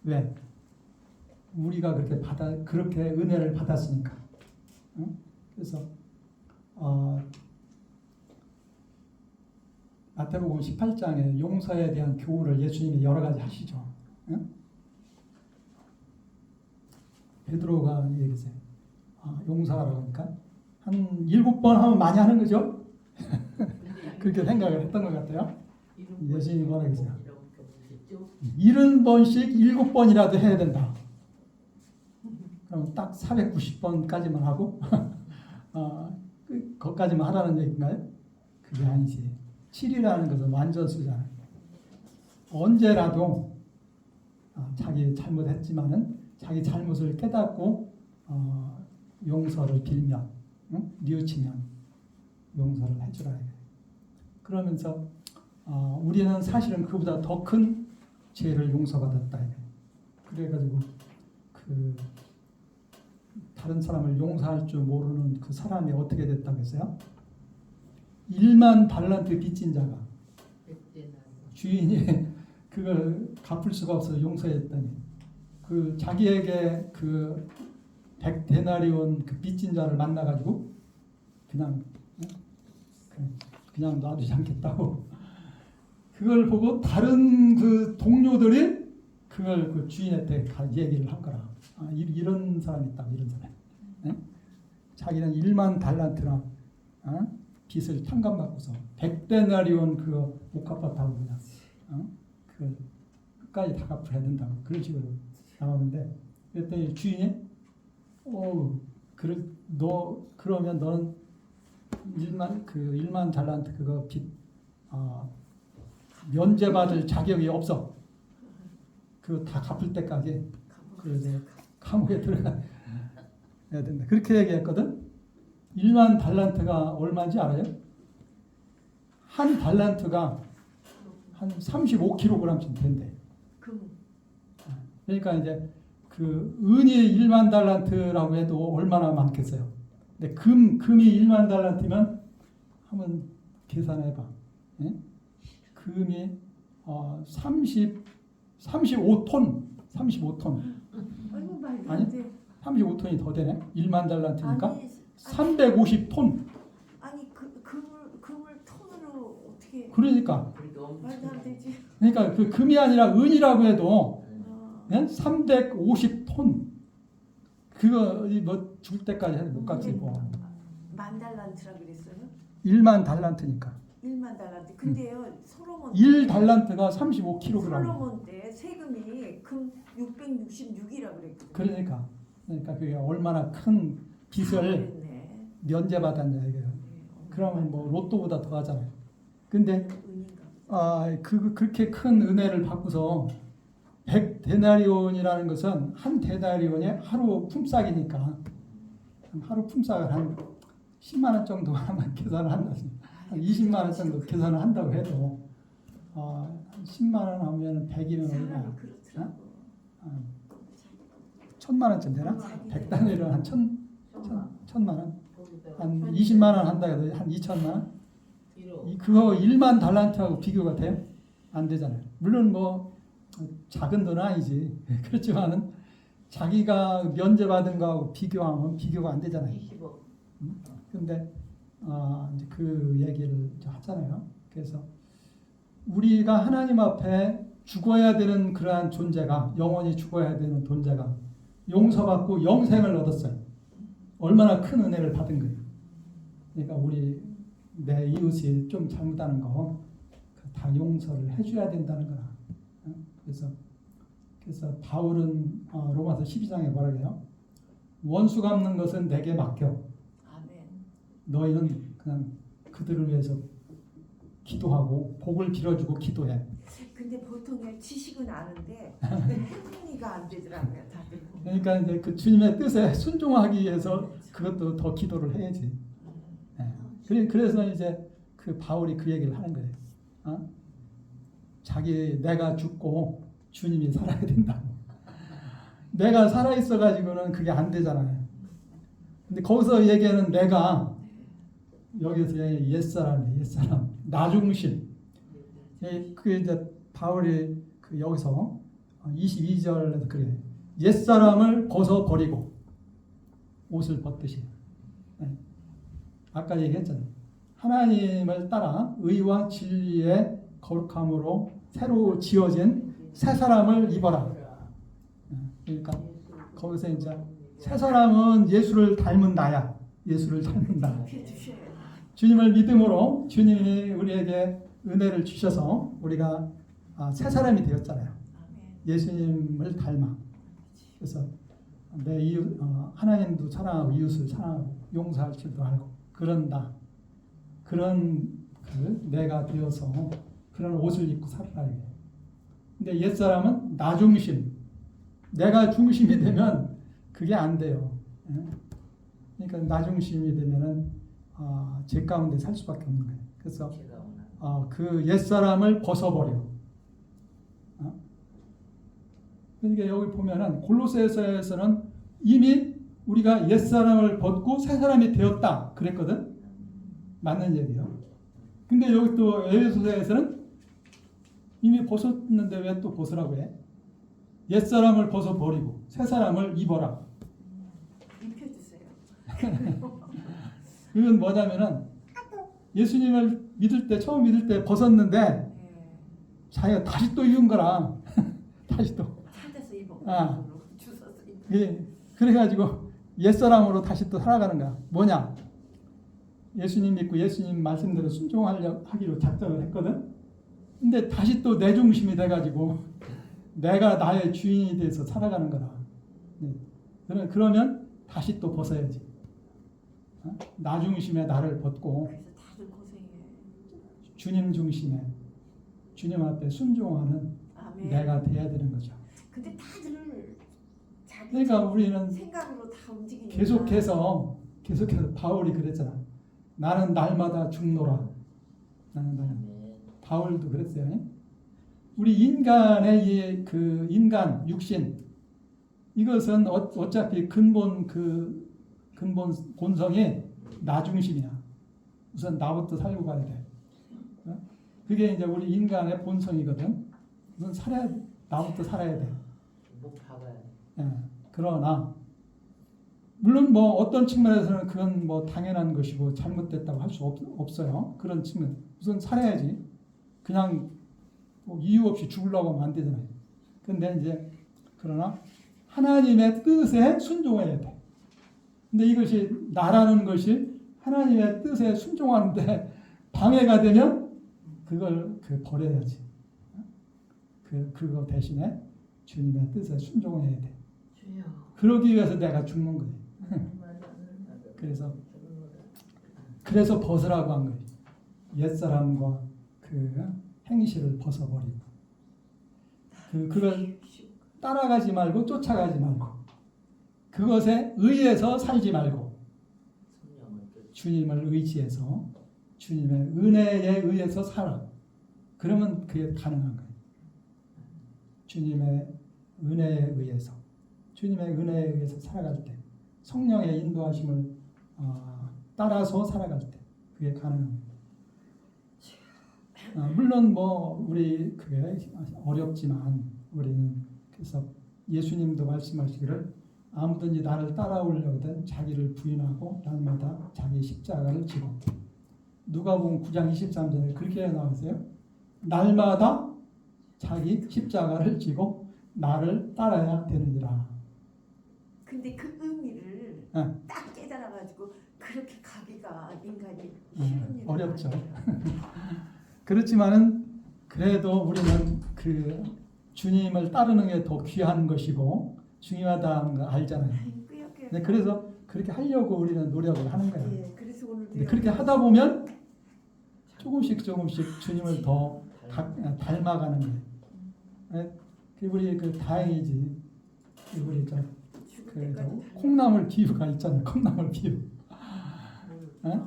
왜? 우리가 그렇게 은혜를 받았으니까. 그래서 마태복음 18장에 용서에 대한 교훈을 예수님이 여러 가지 하시죠. 베드로가 얘기했어요. 용서하라고 하니까 한 7번 하면 많이 하는 거죠. 그렇게 생각을 했던 것 같아요. 예수님이 뭐라고 했어요? 70번씩 7번이라도 해야 된다. 그럼 딱 490번까지만 하고 그것까지만 하라는 얘기인가요? 그게 아니지. 7이라는 것은 완전수잖아요. 언제라도 자기 잘못했지만은 자기 잘못을 깨닫고 용서를 빌면, 뉘우치면 용서를 해주라. 그러면서 우리는 사실은 그보다 더 큰 죄를 용서받았다. 그래가지고 다른 사람을 용서할 줄 모르는 그 사람이 어떻게 됐다고 했어요? 1만 달란트 빚진 자가 주인이 그걸 갚을 수가 없어서 용서했더니 그 자기에게 그 100데나리온 그 빚진 자를 만나가지고 그냥 놔두지 않겠다고. 그걸 보고 다른 그 동료들이 그걸 그 주인한테 얘기를 한 거라. 이런 사람이 있다, 이런 사람. 예? 자기는 1만 달란트나 빚을 탕감받고서 100데나리온 그거 못 갚았다고 그냥 그 끝까지 다 갚아야 된다고 그런 식으로 나오는데 그랬더니 주인이 너 그러면 너는 1만 달란트 그거 빚 면제받을 자격이 없어. 그거 다 갚을 때까지 그래서 감옥에 들어가야 된다. 그렇게 얘기했거든. 1만 달란트가 얼마인지 알아요? 한 달란트가 한 35kg쯤 된대. 그러니까 이제 그 은이 1만 달란트라고 해도 얼마나 많겠어요. 근데 금이 1만 달란트면 한번 계산해봐. 예? 금이 35톤. 아이고 말도 아니? 안 돼. 35톤이 더 되네. 1만 달란트니까 아니, 350톤. 아니 금을 톤으로 어떻게? 그러니까 말도 안 되지. 그러니까 그 금이 아니라 은이라고 해도 아, 350톤. 그거 뭐 죽을 때까지 해도 못 갚고. 만 달란트라 그랬어요? 1만 달란트니까. 1만 달란트. 근데요 솔로몬 1달란트가 35kg. 솔로몬 때 세금이 금 666이라 그랬거든요. 그러니까 그게 얼마나 큰 빚을 그랬네. 면제받았냐 이거예요. 그러면 뭐 로또보다 더 하잖아요. 근데 은인가. 그렇게 큰 은혜를 받고서 100데나리온이라는 것은 한 데나리온에 하루 품삯이니까 하루 품삯을 한 10만 원 정도 하면 계산을 한다. 한 20만 원 정도 계산을 한다고 해도 한 10만 원 하면 100이면 얼마? 사람이 그렇더라고. 1000만 원쯤 되나? 100단위로 한 1000만 원? 한 20만 원 한다 해도 한 2천만 원? 그거 1만 달란트하고 비교가 돼요? 안 되잖아요. 물론 뭐 작은 돈은 아니지. 그렇지만은 자기가 면제받은 거하고 비교하면 비교가 안 되잖아요. 20억. 근데 이제 그 얘기를 하잖아요. 그래서 우리가 하나님 앞에 죽어야 되는 그러한 존재가 영원히 죽어야 되는 존재가 용서받고 영생을 얻었어요. 얼마나 큰 은혜를 받은 거예요. 그러니까 내 이웃이 좀 잘못하는 거 다 용서를 해줘야 된다는 거라. 그래서 바울은 로마서 12장에 뭐라 그래요? 원수 갚는 것은 내게 맡겨. 아멘. 너희는 그냥 그들을 위해서 기도하고 복을 빌어주고 기도해. 근데 보통 지식은 아는데 행동이가 안 되더라고요, 다들. 그러니까 이제 그 주님의 뜻에 순종하기 위해서 그것도 더 기도를 해야지. 그래서 이제 그 바울이 그 얘기를 하는 거예요. 내가 죽고 주님이 살아야 된다고. 내가 살아 있어 가지고는 그게 안 되잖아요. 근데 거기서 얘기하는 내가 여기서 옛사람이에요. 옛사람. 나중심. 그게 이제 바울이 여기서 22절에서 그래요. 옛사람을 벗어버리고 옷을 벗듯이. 아까 얘기했잖아요. 하나님을 따라 의와 진리의 거룩함으로 새로 지어진 새 사람을 입어라. 그러니까 거기서 이제 새 사람은 예수를 닮은 나야. 예수를 닮은 나. 주님을 믿음으로 주님이 우리에게 은혜를 주셔서 우리가 새 사람이 되었잖아요. 예수님을 닮아. 그래서 내 이웃, 하나님도 사랑하고 이웃을 사랑하고 용서할 줄도 알고 그런다. 그런 내가 되어서 그런 옷을 입고 살아야 돼. 근데 옛사람은 나 중심. 내가 중심이 되면 그게 안 돼요. 그러니까 나 중심이 되면은 죄 가운데 살 수밖에 없는 거예요. 그래서 그 옛사람을 벗어버려. 그러니까 여기 보면은 골로새서에서는 이미 우리가 옛사람을 벗고 새 사람이 되었다 그랬거든. 맞는 얘기예요. 근데 여기 또 에베소서에서는 이미 벗었는데 왜 또 벗으라고 해? 옛사람을 벗어버리고 새 사람을 입어라. 입혀주세요. 그건 뭐냐면은 예수님을 처음 믿을 때 벗었는데 자기가 다시 또 입은 거라. 다시 또 아. 주소 쓰인. 그래가지고 옛사람으로 다시 또 살아가는 거야. 뭐냐? 예수님 믿고 예수님 말씀대로 순종하기로 작정을 했거든. 근데 다시 또 내 중심이 돼가지고 내가 나의 주인이 돼서 살아가는 거라. 그러면 다시 또 벗어야지. 나 중심에 나를 벗고 그래서 다들 고생해. 주님 중심에 주님 앞에 순종하는 아멘. 내가 돼야 되는 거죠. 근데 다들 자기 그러니까 우리는 생각으로 다 움직이니까. 계속해서 바울이 그랬잖아. 나는 날마다 죽노라. 바울도 그랬어요. 우리 인간의 그 인간 육신 이것은 어차피 근본 본성이 나 중심이야. 우선 나부터 살고 가야 돼. 그게 이제 우리 인간의 본성이거든. 우선 나부터 살아야 돼. 그러나 물론 뭐 어떤 측면에서는 그건 뭐 당연한 것이고 잘못됐다고 할 수 없어요. 그런 측면. 우선 살아야지. 그냥 뭐 이유 없이 죽으려고 하면 안 되잖아요. 근데 이제 그러나 하나님의 뜻에 순종해야 돼. 근데 이것이 나라는 것이 하나님의 뜻에 순종하는데 방해가 되면 그걸 버려야지. 그거 대신에 주님의 뜻에 순종해야 돼. 그러기 위해서 내가 죽는 거예요. 그래서 벗으라고 한 거예요. 옛사람과 그 행실을 벗어버리고 그걸 따라가지 말고 쫓아가지 말고 그것에 의해서 살지 말고 주님을 의지해서 주님의 은혜에 의해서 살아. 그러면 그게 가능한 거예요. 주님의 은혜에 의해서 살아갈 때 성령의 인도하심을 따라서 살아갈 때 그게 가능합니다. 물론 뭐 우리 그게 어렵지만 우리는 그래서 예수님도 말씀하시기를 아무든지 나를 따라오려거든 자기를 부인하고 날마다 자기 십자가를 지고 누가복음 9장 23절에 그렇게 나왔어요. 날마다 자기 십자가를 지고 나를 따라야 되느니라. 근데 그 의미를 딱 깨달아가지고 그렇게 가기가 인간이 쉬운 일은 어렵죠. 아니에요. 그렇지만은 그래도 우리는 그 주님을 따르는 게 더 귀한 것이고 중요하다는 걸 알잖아요. 네, 그래서 그렇게 하려고 우리는 노력을 하는 거예요. 예, 그래서 오늘 그렇게 하다 보면 조금씩 주님을 더 닮아가는 거예요. 네, 우리 다행이지. 우리 콩나물 비유가 있잖아요. 콩나물 비유. 네?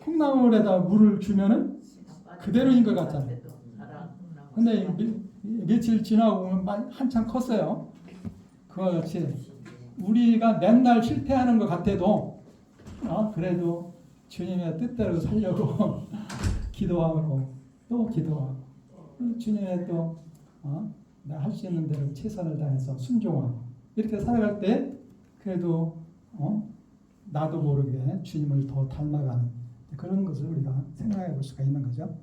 콩나물에다 물을 주면은 그대로인 것 같잖아요. 근데 며칠 지나고 보면 한참 컸어요. 그와 같이 우리가 맨날 실패하는 것 같아도 그래도 주님의 뜻대로 살려고 기도하고 또 기도하고 주님의 또 할 수 있는 대로 최선을 다해서 순종하고 이렇게 살아갈 때 그래도 나도 모르게 주님을 더 닮아가는 그런 것을 우리가 생각해 볼 수가 있는 거죠.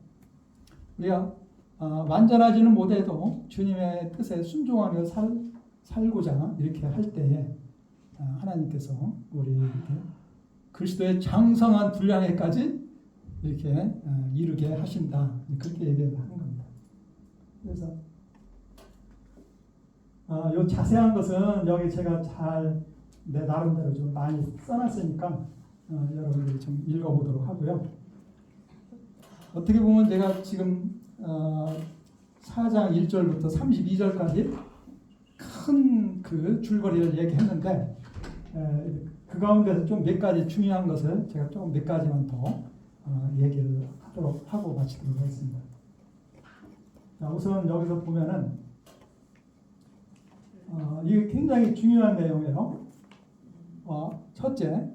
우리가 완전하지는 못해도 주님의 뜻에 순종하며 살고자 이렇게 할 때에 하나님께서 우리 그리스도의 장성한 분량에까지 이렇게 이르게 하신다. 그렇게 얘기를 하는 겁니다. 그래서 요 자세한 것은 여기 제가 잘 내 나름대로 좀 많이 써놨으니까 여러분들이 좀 읽어보도록 하고요. 어떻게 보면 내가 지금 4장 1절부터 32절까지 큰 그 줄거리를 얘기했는데 그 가운데서 좀 몇 가지 중요한 것을 제가 조금 몇 가지만 더 얘기를 하고 마치도록 하겠습니다. 자, 우선 여기서 보면은 이게 굉장히 중요한 내용이에요. 첫째,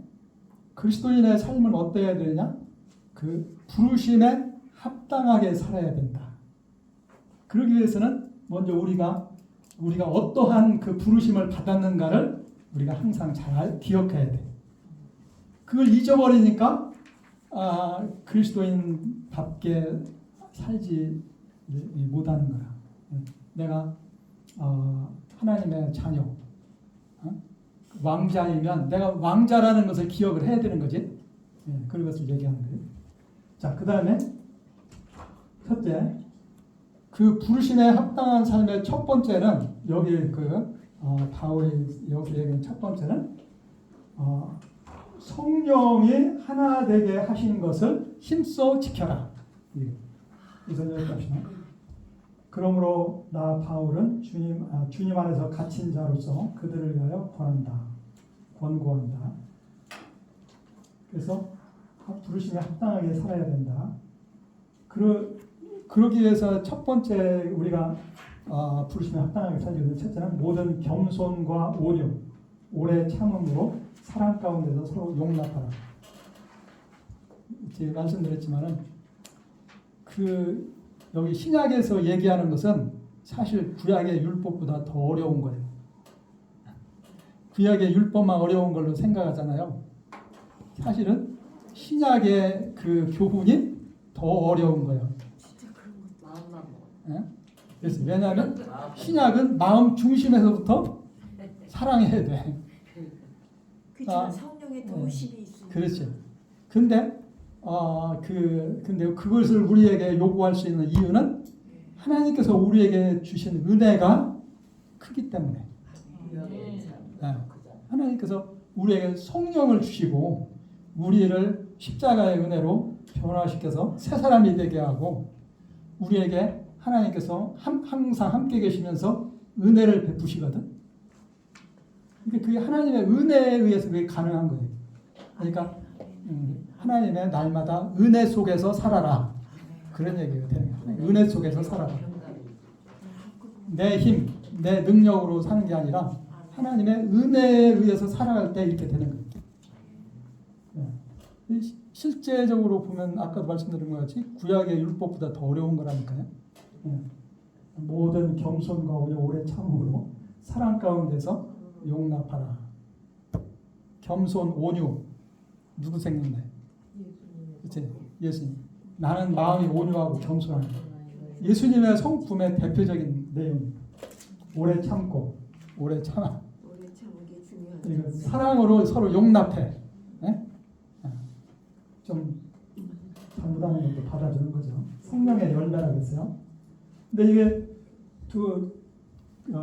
그리스도인의 삶은 어때야 되느냐? 그 부르심에 합당하게 살아야 된다. 그러기 위해서는 먼저 우리가 어떠한 그 부르심을 받았는가를 우리가 항상 잘 기억해야 돼. 그걸 잊어버리니까 그리스도인답게 살지 못하는 거야. 내가 하나님의 자녀, 왕자이면 내가 왕자라는 것을 기억을 해야 되는 거지. 그것을 얘기하는 거예요. 자, 그 다음에 첫째, 그 부르심에 합당한 삶의 첫 번째는 여기 바울이 여기 얘기한 첫 번째는 성령이 하나 되게 하시는 것을 힘써 지켜라. 이선 여기까지는. 그러므로 나 바울은 주님 안에서 갇힌 자로서 그들을 위하여 권고한다. 그래서 부르심에 합당하게 살아야 된다. 그러기 위해서 첫 번째 우리가 부르심에 합당하게 살기 위해서 첫째는 모든 겸손과 온유, 오래 참음으로 사랑 가운데서 서로 용납하라. 제가 말씀드렸지만은 여기 신약에서 얘기하는 것은 사실 구약의 율법보다 더 어려운 거예요. 구약의 율법만 어려운 걸로 생각하잖아요. 사실은 신약의 그 교훈이 더 어려운 거예요. 진짜 그런 것도 마음만 예? 그래서 왜냐하면 신약은 마음 중심에서부터 사랑해야 돼. 그렇지만 성령의 도우심이 있으면 그렇지. 근데 그것을 우리에게 요구할 수 있는 이유는 하나님께서 우리에게 주신 은혜가 크기 때문에. 하나님께서 우리에게 성령을 주시고 우리를 십자가의 은혜로 변화시켜서 새 사람이 되게 하고 우리에게 하나님께서 항상 함께 계시면서 은혜를 베푸시거든. 그러니까 그게 하나님의 은혜에 의해서 그게 가능한 거예요. 그러니까 하나님의 날마다 은혜 속에서 살아라. 그런 얘기가 되는 거예요. 은혜 속에서 살아라. 내 힘, 내 능력으로 사는 게 아니라 하나님의 은혜에 의해서 살아갈 때 이렇게 되는 거예요. 실제적으로 보면 아까도 말씀드린 것 같이 구약의 율법보다 더 어려운 거라니까요. 모든 겸손과 오래 참음으로 사랑 가운데서 용납하라. 겸손, 온유. 누구 생각나요? 그치? 예수님. 나는 마음이 온유하고 겸손하다. 예수님의 성품의 대표적인 내용. 오래 참고, 오래 참아. 오래 참은 게 중요하죠. 사랑으로 서로 용납해. 좀 잘못하는 것도 받아주는 거죠. 성령의 열매라겠어요. 근데 이게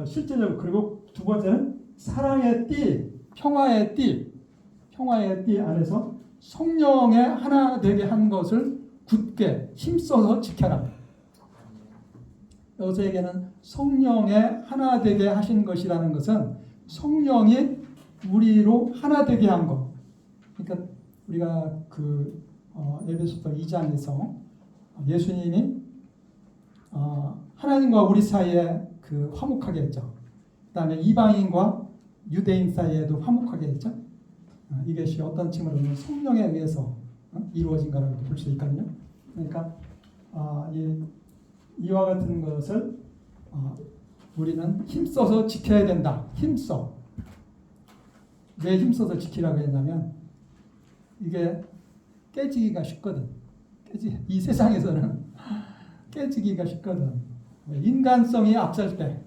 실제적으로 그리고 두 번째는 사랑의 띠, 평화의 띠 안에서 성령의 하나 되게 한 것을 굳게 힘써서 지켜라. 여기서 얘기하는 성령의 하나 되게 하신 것이라는 것은 성령이 우리로 하나 되게 한 것. 그러니까 우리가 에베소서 2장에서 예수님이 하나님과 우리 사이에 화목하게 했죠. 그다음에 이방인과 유대인 사이에도 화목하게 했죠. 이것이 어떤 층으로는 성령에 의해서 이루어진 거라고 볼 수 있거든요. 그러니까 이와 같은 것을 우리는 힘써서 지켜야 된다. 힘써. 왜 힘써서 지키라고 했냐면 이게 깨지기가 쉽거든. 이 세상에서는 깨지기가 쉽거든. 인간성이 앞설 때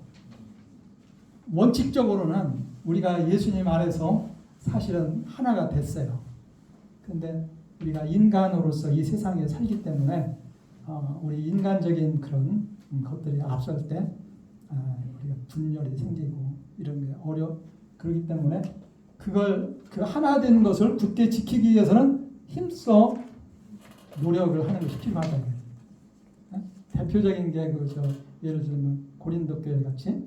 원칙적으로는 우리가 예수님 안에서 사실은 하나가 됐어요. 근데 우리가 인간으로서 이 세상에 살기 때문에 우리 인간적인 그런 것들이 앞설 때 우리가 분열이 생기고 이런 게 그렇기 때문에 그 하나 된 것을 굳게 지키기 위해서는 힘써 노력을 하는 것이 필요하다. 대표적인 게 예를 들면 고린도 교회 같이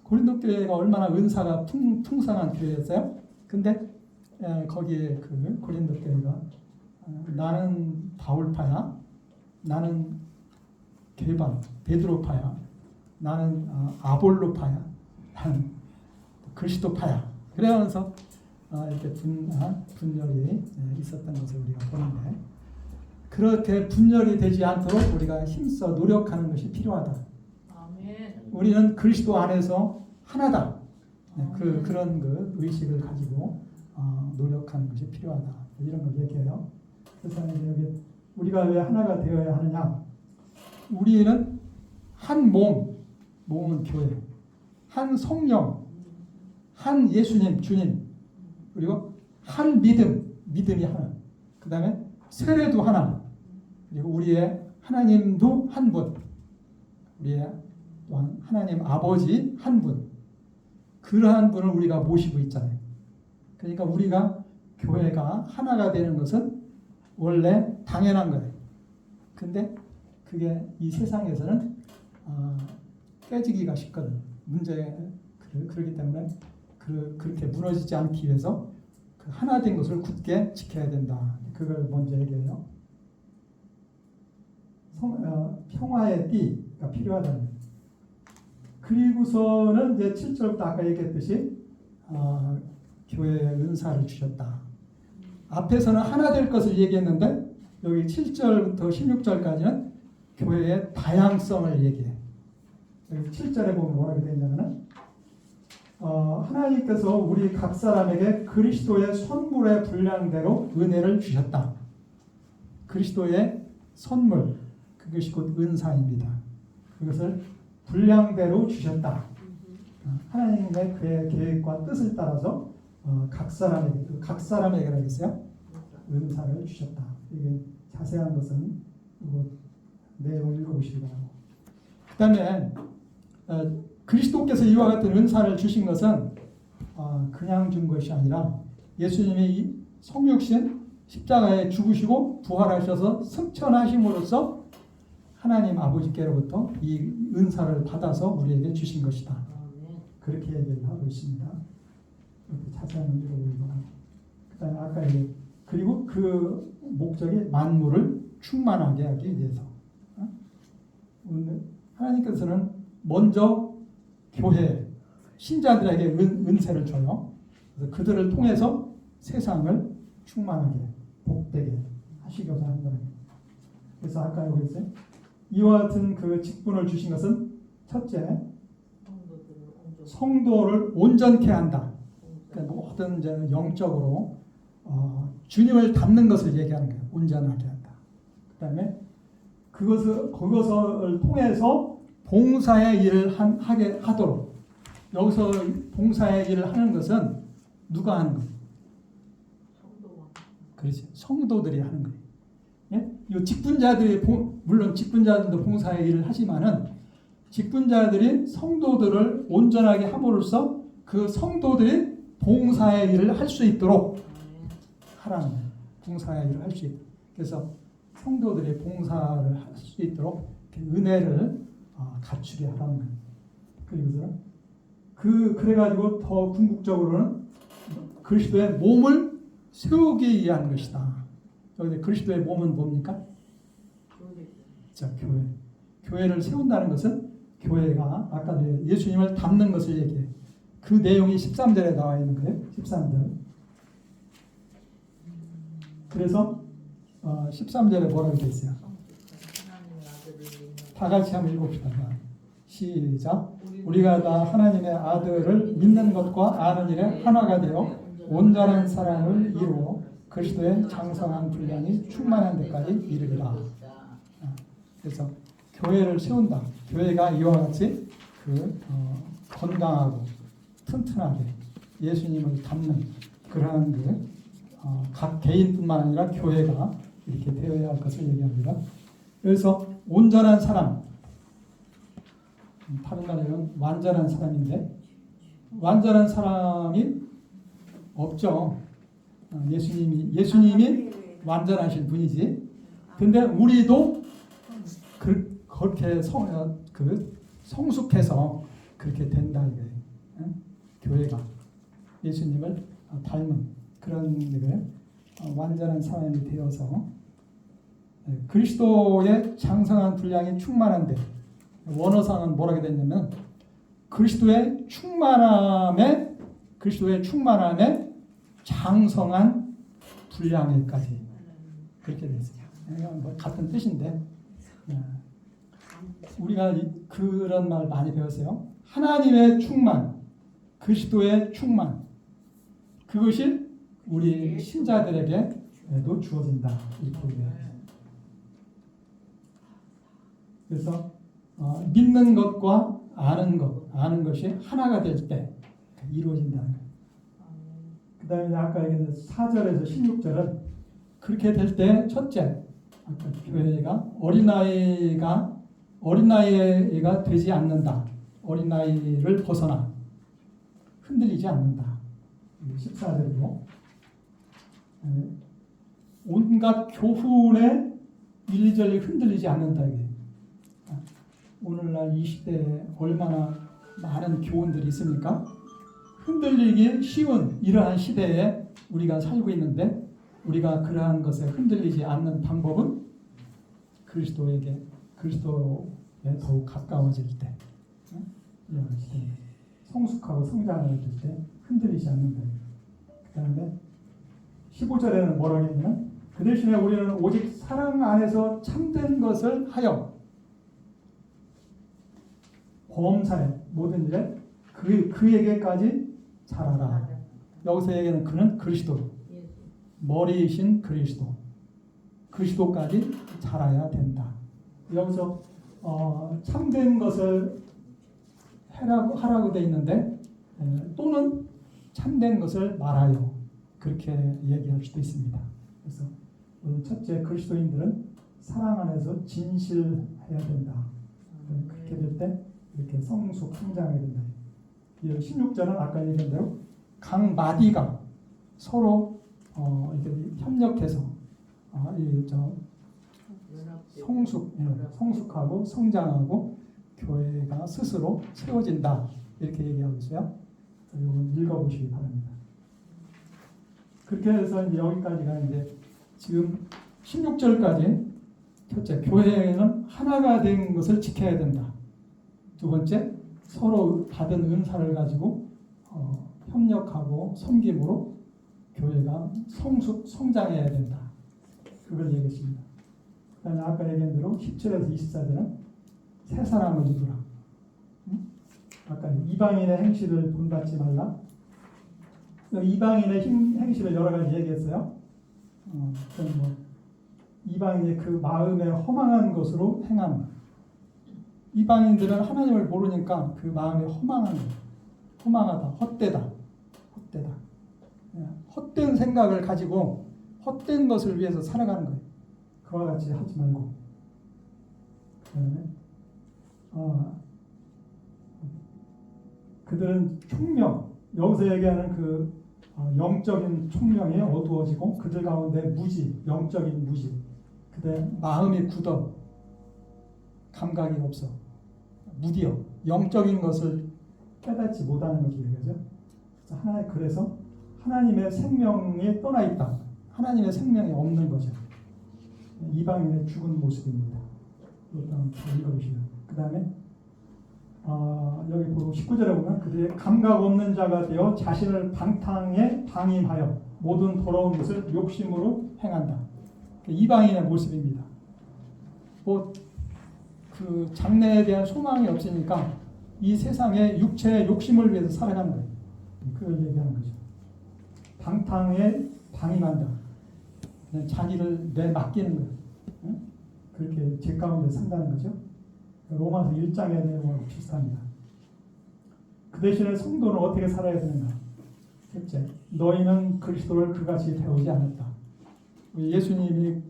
고린도 교회가 얼마나 은사가 풍성한 교회였어요. 근데 거기에 고린도 교회가 나는 바울파야, 나는 베드로파야, 나는 아볼로파야, 나는 그리스도파야. 그러면서 이렇게 분열이 있었던 것을 우리가 보는데 그렇게 분열이 되지 않도록 우리가 힘써 노력하는 것이 필요하다. 아멘. 우리는 그리스도 안에서 하나다. 그런 의식을 가지고 노력하는 것이 필요하다. 이런 걸 얘기해요. 그래서 여기 우리가 왜 하나가 되어야 하느냐? 우리는 한 몸은 교회. 한 성령, 한 예수님, 주님, 그리고 한 믿음이 하나. 그 다음에 세례도 하나. 그리고 우리의 하나님도 한 분. 우리의 또한 하나님 아버지 한 분. 그러한 분을 우리가 모시고 있잖아요. 그러니까 우리가 교회가 하나가 되는 것은 원래 당연한 거예요. 근데 그게 이 세상에서는 깨지기가 쉽거든. 그렇기 때문에 그렇게 무너지지 않기 위해서 그 하나 된 것을 굳게 지켜야 된다. 그걸 먼저 얘기해요. 평화의 띠가 필요하다는 거예요. 그리고서는 이제 7절부터 아까 얘기했듯이 교회에 은사를 주셨다. 앞에서는 하나 될 것을 얘기했는데 여기 7절부터 16절까지는 교회의 다양성을 얘기해. 여기 7절에 보면 뭐라고 되어 있냐면은 하나님께서 우리 각 사람에게 그리스도의 선물의 분량대로 은혜를 주셨다. 그리스도의 선물, 그것이 곧 은사입니다. 그것을 분량대로 주셨다. 하나님의 그의 계획과 뜻을 따라서 각 사람에게라 했어요. 은사를 주셨다. 이게 자세한 것은 내용을 읽어보시기 바랍니다. 그 다음에 그리스도께서 이와 같은 은사를 주신 것은 그냥 준 것이 아니라 예수님이 성육신 십자가에 죽으시고 부활하셔서 승천하심으로써 하나님 아버지께로부터 이 은사를 받아서 우리에게 주신 것이다. 그렇게 얘기를 하고 있습니다. 이렇게 자세한 읽어보기 바랍니다. 그 다음에 아까 그리고 그 목적이 만물을 충만하게 하기 위해서. 하나님께서는 먼저 교회 신자들에게 은혜를 줘요. 그래서 그들을 통해서 세상을 충만하게 복되게 하시고자 하는 거예요. 그래서 아까 여기 있어요. 이와 같은 그 직분을 주신 것은 첫째, 성도를 온전케 한다. 그러니까 모든 이제 영적으로 주님을 닮는 것을 얘기하는 거예요. 온전하게 한다. 그다음에 그것을 통해서 봉사의 일을 하게 하도록. 여기서 봉사의 일을 하는 것은 누가 하는 거예요? 그렇지. 성도들이 하는 거예요. 예? 이 직분자들이 물론 직분자들도 봉사의 일을 하지만은 직분자들이 성도들을 온전하게 함으로써 그 성도들이 봉사의 일을 할 수 있도록 하라는 거예요. 봉사의 일을 할 수 있도록. 그래서 성도들이 봉사를 할 수 있도록 은혜를 갖추게 하라는 거예요. 그리고서 그래가지고 더 궁극적으로는 그리스도의 몸을 세우기 위한 것이다. 여기 그리스도의 몸은 뭡니까? 자, 교회. 교회를 세운다는 것은 교회가 아까 예수님을 닮는 것을 얘기해요. 그 내용이 13절에 나와 있는 거예요. 13절. 그래서 13절에 뭐라고 되어 있어요? 다 같이 한번 읽읍시다. 시작. 우리가 다 하나님의 아들을 믿는 것과 아는 일에 하나가 되어 온전한 사랑을 이루어 그리스도의 장성한 분량이 충만한 데까지 이르리라. 그래서 교회를 세운다. 교회가 이와 같이 건강하고 튼튼하게 예수님을 닮는 그러한 각 개인뿐만 아니라 교회가 이렇게 되어야 할 것을 얘기합니다. 그래서 온전한 사람, 다른 말로는 완전한 사람인데 완전한 사람이 없죠. 예수님이 완전하신 분이지. 근데 우리도 그렇게 성숙해서 그렇게 된다 이거예요. 교회가 예수님을 닮은 그런 완전한 사람이 되어서 그리스도의 장성한 분량이 충만한데 원어상은 뭐라고 됐냐면 그리스도의 충만함에 장성한 분량에까지 그렇게 됐어요. 같은 뜻인데 우리가 그런 말 많이 배웠어요. 하나님의 충만, 그리스도의 충만, 그것이 우리 신자들에게도 주어진다 이렇게 얘기해요. 그래서 믿는 것과 아는 것이 하나가 될 때 이루어진다는 거예요. 그 다음에 아까 얘기했던 4절에서 16절은 그렇게 될 때 첫째, 아까 교회가 어린아이가 되지 않는다. 어린아이를 벗어나 흔들리지 않는다. 14절이고 온갖 교훈에 일절이 흔들리지 않는다. 이게. 오늘날 이 시대에 얼마나 많은 교훈들이 있습니까? 흔들리기 쉬운 이러한 시대에 우리가 살고 있는데 우리가 그러한 것에 흔들리지 않는 방법은 그리스도에 더욱 가까워질 때, 이런 시대 성숙하고 성장할 때 흔들리지 않는 거예요. 그 다음에 15절에는 뭐라고 했냐면 그 대신에 우리는 오직 사랑 안에서 참된 것을 하여 범사에 모든 일에 그에게까지 자라라. 여기서 얘기하는 그는 그리스도, 머리이신 그리스도까지 자라야 된다. 여기서 참된 것을 하라고 돼 있는데 또는 참된 것을 말하여 그렇게 얘기할 수도 있습니다. 그래서 첫째, 그리스도인들은 사랑 안에서 진실해야 된다. 그렇게 될 때 이렇게 성숙 성장해야 된다. 16절은 아까 얘기한 대로 각 마디가 서로 이렇게 협력해서 성숙하고 성장하고 교회가 스스로 세워진다. 이렇게 얘기하고 있어요. 이건 읽어보시기 바랍니다. 그렇게 해서 이제 여기까지가 이제 지금 16절까지 첫째, 교회는 하나가 된 것을 지켜야 된다. 두 번째, 서로 받은 은사를 가지고 협력하고 섬김으로 교회가 성장해야 된다. 그걸 얘기했습니다. 그 다음에 아까 얘기한 대로 17에서 24절은 새 사람을 입으라. 아까 이방인의 행실을 본받지 말라. 이방인의 행실을 여러 가지 얘기했어요. 이방인의 그 마음에 허망한 것으로 행함. 이방인들은 하나님을 모르니까 그 마음이 허망하다, 헛되다. 헛된 생각을 가지고 헛된 것을 위해서 살아가는 거예요. 그와 같이 하지 말고. 그다음에 그들은 총명, 여기서 얘기하는 그 영적인 총명이 어두워지고 그들 가운데 무지, 영적인 무지. 그때 마음이 굳어, 감각이 없어, 무디어, 영적인 것을 깨닫지 못하는 것을 얘기하죠. 그래서 하나님의 생명이 떠나 있다. 하나님의 생명이 없는 거죠. 이방인의 죽은 모습입니다. 일단 읽어보시면. 그 다음에 여기 보고 19절에 보면 그들의 감각 없는 자가 되어 자신을 방탕에 방임하여 모든 더러운 것을 욕심으로 행한다. 이방인의 모습입니다. 그 장래에 대한 소망이 없으니까 이 세상의 육체의 욕심을 위해서 살아가는 거예요. 그걸 얘기하는 거죠. 방탕에 방임한다. 그냥 자기를 내맡기는 거예요. 그렇게 죄 가운데 산다는 거죠. 로마서 1장의 내용하고 비슷합니다. 그 대신에 성도는 어떻게 살아야 되는가? 셋째, 너희는 그리스도를 그같이 배우지 않았다. 예수님이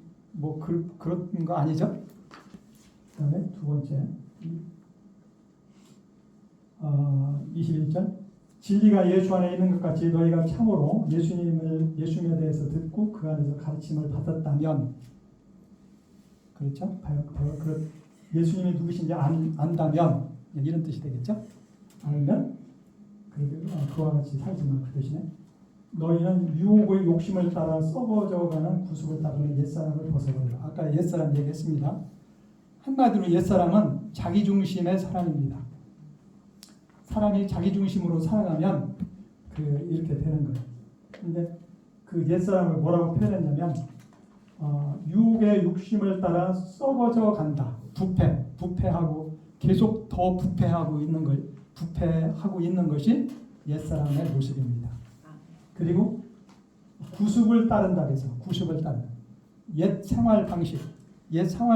그런 거 아니죠? 그 다음에 두 번째, 21절, 진리가 예수 안에 있는 것 같이 너희가 참으로 예수님에 대해서 듣고 그 안에서 가르침을 받았다면, 그렇죠? 예수님이 누구신지 안다면, 이런 뜻이 되겠죠? 알면 그와 같이 살지만 그 대신에 너희는 유혹의 욕심을 따라 썩어져가는 구속을 따르는 옛사람을 벗어버리라. 아까 옛사람 얘기했습니다. 한마디로 옛사람은 자기중심의 사람입니다. 사람이 자기중심으로 살아가면 이렇게 되는 거예요. 근데 그 옛사람을 뭐라고 표현했냐면 유혹의 욕심을 따라 썩어져 간다. 부패하고 계속 더 부패하고 있는 것이 옛사람의 모습입니다. 그리고 구습을 따른다 해서 구습을 따르는 옛 생활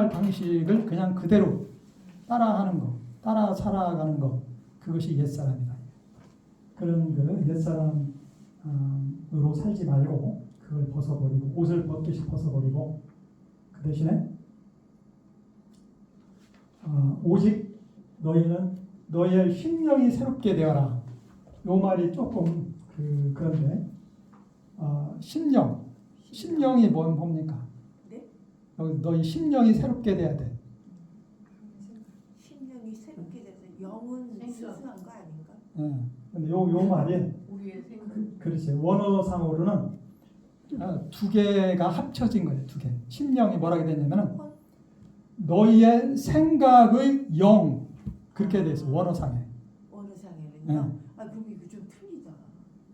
방식을 그냥 그대로 따라하는 거, 따라 살아가는 것, 그것이 옛사람이다. 그런 그 옛사람으로 살지 말고 그걸 벗어버리고 옷을 벗듯이 벗어버리고 그 대신에 오직 너희는 너희의 심령이 새롭게 되어라. 요 말이 조금 그런데 심령이 뭡니까? 네? 너희 심령이 새롭게 돼야 돼. 심령이 새롭게 돼서 영은 스스한 거 아닌가? 예. 근데 요 말이 우리의 생각. 그렇지. 원어상으로는 두 개가 합쳐진 거예요. 두 개. 심령이 뭐라고 되냐면은 너희의 생각의 영 그렇게 돼 있어. 원어상에. 원어상에는요. 아 그럼 이거 좀 틀리다.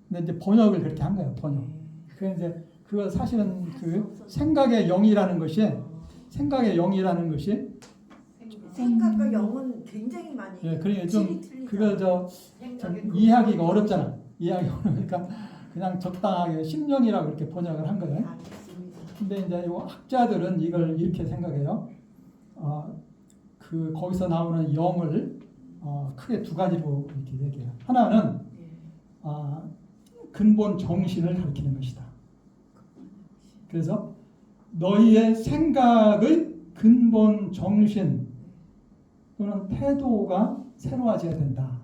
근데 이제 번역을 그렇게 한 거예요. 번역. 네. 그 이제 그거 사실은 그 생각의 영이라는 것이 생각과 영은 굉장히 많이 예, 그러니까 좀 질이 틀리다. 그거 좀 이해하기가 어렵잖아. 이해하기 어려우니까 그냥 적당하게 심령이라고 이렇게 번역을 한 거예요. 알겠습니다. 근데 이제 요 학자들은 이걸 이렇게 생각해요. 그 거기서 나오는 영을 크게 두 가지로 이렇게 얘기해요. 하나는 네. 근본 정신을 가리키는 것이다. 그래서 너희의 생각의 근본 정신 또는 태도가 새로워져야 된다.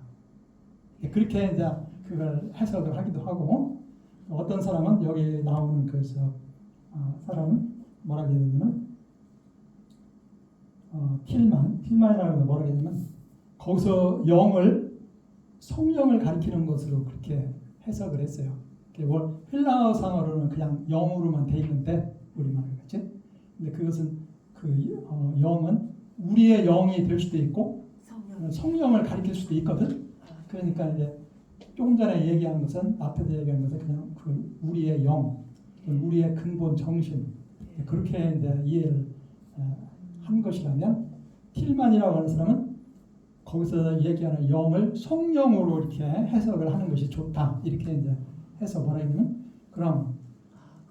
그렇게 이제 그걸 해석을 하기도 하고 어떤 사람은 여기 나오는 그래서 사람은 뭐라고 해야 되냐면 틸만이라고 뭐라고 해야 되냐면 거기서 성령을 가리키는 것으로 그렇게 해석을 했어요. 헬라어상으로는 그냥 영으로만 돼 있는데 우리말로 그렇지? 근데 그것은 영은 우리의 영이 될 수도 있고 성령을 가리킬 수도 있거든. 그러니까 이제 조금 전에 얘기한 것은 앞에서 얘기한 것은 그냥 우리의 영, 우리의 근본 정신 그렇게 이제 이해를 한 것이라면 틸만이라고 하는 사람은 거기서 얘기하는 영을 성령으로 이렇게 해석을 하는 것이 좋다 이렇게 이제 해서 뭐라 했냐면 그럼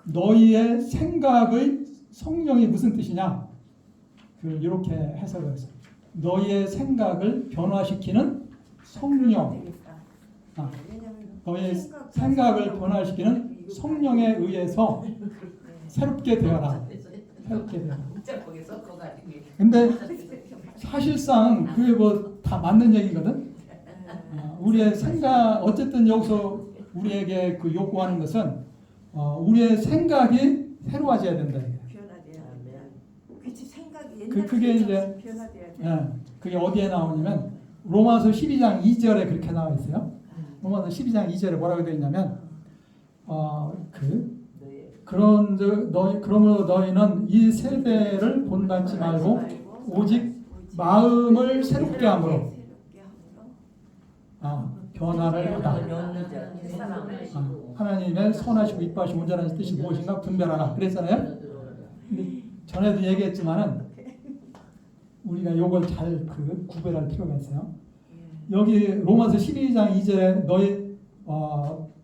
너희의 생각의 성령이 무슨 뜻이냐? 이렇게 해석을 했어요. 너희의 생각을 변화시키는 성령. 너희의 생각을 변화시키는 성령에 의해서 새롭게 되어라. 새롭게 되어라. 근데 사실상 그게 뭐 다 맞는 얘기거든. 우리의 생각 어쨌든 여기서 우리에게 그 요구하는 것은 우리의 생각이 새로워져야 된다. 변화돼야 된다. 그치 생각이 그게 이제 변화돼야 돼. 예, 그게 어디에 나오냐면 로마서 12장 2절에 그렇게 나와 있어요. 로마서 12장 2절에 뭐라고 되어 있냐면 그러므로 너희는 이 세대를 본받지 말고 오직 마음을 새롭게 함으로 변화를 하다. 하나님의 선하시고 이뻐하시고 온전한 뜻이 무엇인가 분별하라 그랬잖아요. 근데 전에도 얘기했지만은 우리가 이걸 잘 구별할 필요가 있어요. 여기 로마서 12장 2절에 너희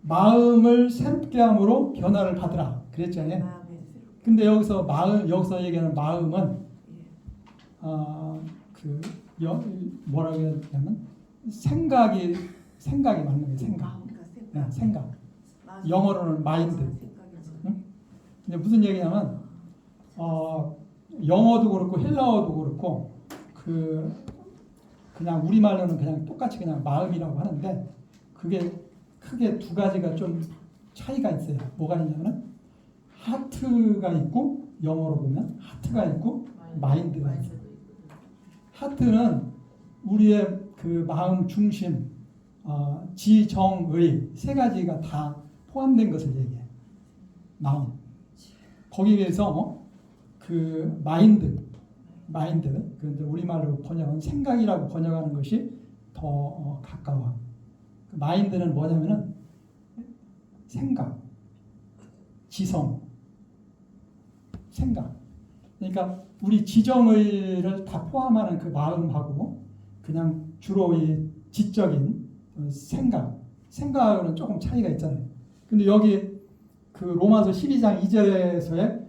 마음을 새롭게 함으로 변화를 받으라 그랬잖아요. 근데 여기서 얘기하는 마음은 뭐라고 해야 되냐면 생각이 맞는 거예요. 생각. 영어로는 마인드. 응? 근데 무슨 얘기냐면 영어도 그렇고 헬라어도 그렇고 그냥 우리말로는 그냥 똑같이 그냥 마음이라고 하는데 그게 크게 두 가지가 좀 차이가 있어요. 뭐가 있냐면 하트가 있고 영어로 보면 하트가 있고 마인드가 있어요. 하트는 우리의 그 마음 중심, 지정의 세 가지가 다 포함된 것을 얘기해. 마음. 거기에서 그 마인드, 그런데 우리말로 번역은 생각이라고 번역하는 것이 더 가까워. 그 마인드는 뭐냐면은 생각, 지성, 생각. 그러니까 우리 지정의를 다 포함하는 그 마음하고 그냥 주로 이 지적인 생각하고는 조금 차이가 있잖아요. 근데 여기 그 로마서 12장 2절에서의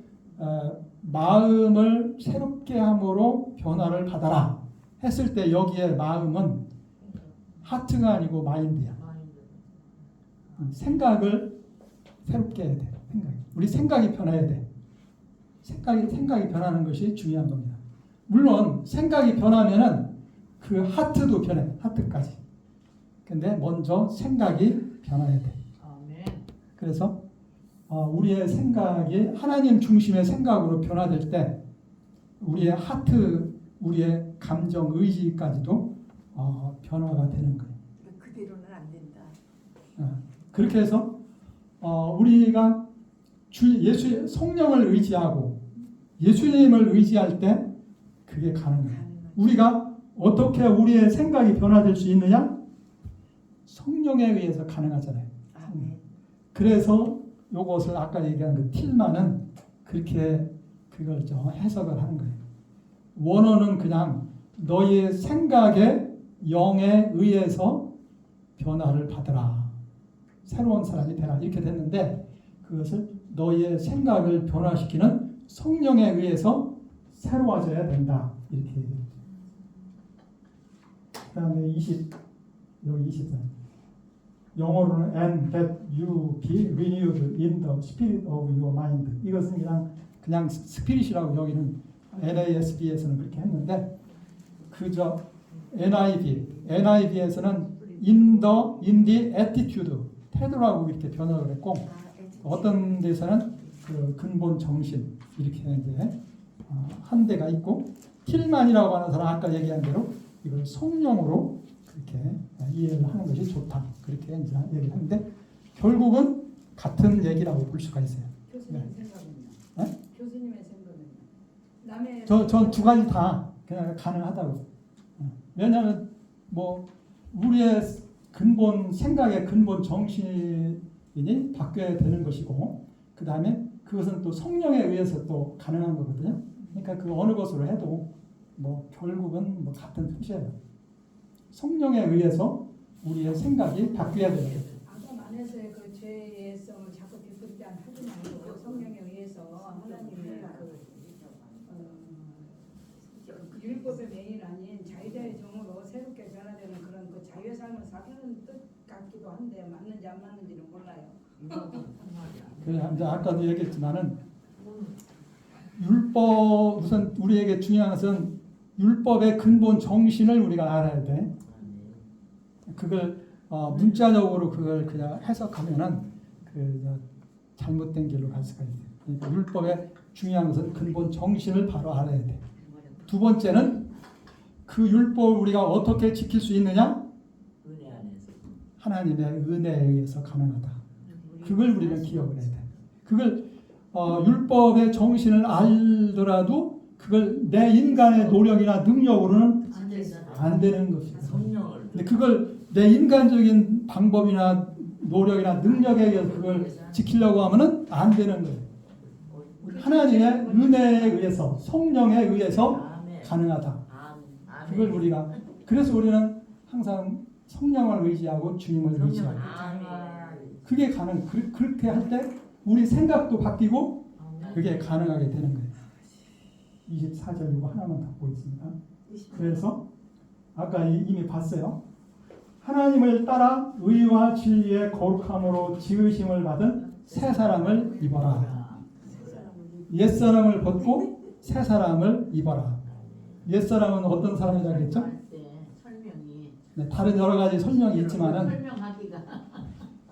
마음을 새롭게 함으로 변화를 받아라 했을 때 여기에 마음은 하트가 아니고 마인드야. 생각을 새롭게 해야 돼. 우리 생각이 변해야 돼. 생각이 변하는 것이 중요한 겁니다. 물론 생각이 변하면은 그 하트도 변해. 하트까지. 근데 먼저 생각이 변해야 돼. 그래서 우리의 생각이 하나님 중심의 생각으로 변화될 때 우리의 하트, 우리의 감정, 의지까지도 변화가 되는 거예요. 그대로는 안 된다. 그렇게 해서 우리가 예수 성령을 의지하고 예수님을 의지할 때 그게 가능해요. 우리가 어떻게 우리의 생각이 변화될 수 있느냐? 성령에 의해서 가능하잖아요. 그래서 이것을 아까 얘기한 그 틸만은 그렇게 그걸 좀 해석을 하는 거예요. 원어는 그냥 너희의 생각의 영에 의해서 변화를 받으라. 새로운 사람이 되라. 이렇게 됐는데 그것을 너희의 생각을 변화시키는 성령에 의해서 새로워져야 된다. 이렇게 얘기해요. 그 다음에 여기 24. 영어로는 and that you be renewed in the spirit of your mind. 이것은 그냥 스피릿이라고 여기는 NASB에서는 그렇게 했는데 그저 NIV에서는 in the attitude 태도라고 이렇게 변화를 했고 어떤 데서는 그 근본 정신 이렇게 이제 한 데가 있고 틸만이라고 하는 사람 아까 얘기한 대로 이걸 성령으로 그렇게 이해를 하는 것이 좋다. 그렇게 이제 얘기를 하는데 결국은 같은 얘기라고 볼 수가 있어요. 교수님 생각은요? 네? 교수님의 생각은요? 남의 전 두 가지 다 그냥 가능하다고. 왜냐하면 뭐 우리의 근본 생각의 근본 정신이 바뀌어야 되는 것이고 그 다음에 그것은 또 성령에 의해서 또 가능한 거거든요. 그러니까 그 어느 것으로 해도 뭐 결국은 뭐 같은 뜻이에요. 성령에 의해서 우리의 생각이 바뀌어야 돼요. 아담 안에서의 그 죄의 성을 자꾸 비틀지 하지 말고 성령에 의해서 하나님의 그 율법의 매일 아닌 자유자의 종으로 새롭게 변화되는 그런 그 자유의 삶을 사는 뜻 같기도 한데 맞는지 안 맞는지는 몰라요. 그래 이제 아까도 얘기했지만은 율법 우선 우리에게 중요한 것은 율법의 근본 정신을 우리가 알아야 돼. 그걸 문자적으로 그걸 그냥 해석하면은 그 잘못된 길로 갈 수가 있어요. 그러니까 율법의 중요한 것은 근본 정신을 바로 알아야 돼. 두 번째는 그 율법을 우리가 어떻게 지킬 수 있느냐? 하나님의 은혜에 의해서 가능하다. 그걸 우리는 기억을 해야 돼. 그걸 율법의 정신을 알더라도 그걸 내 인간의 노력이나 능력으로는 안 되는 것이다. 근데 그걸 내 인간적인 방법이나 노력이나 능력에 의해서 그걸 지키려고 하면은 안 되는 거예요. 하나님의 은혜에 의해서 성령에 의해서 가능하다. 그걸 우리가 그래서 우리는 항상 성령을 의지하고 주님을 의지하고 그게 그렇게 할 때 우리 생각도 바뀌고 그게 가능하게 되는 거예요. 24절 이거 하나만 더 보겠습니다. 그래서 아까 이미 봤어요. 하나님을 따라 의와 진리의 거룩함으로 지으심을 받은 새 사람을 입어라. 옛사람을 벗고 새 사람을 입어라. 옛사람은 어떤 사람이라고 했죠? 네, 다른 여러 가지 설명이 있지만은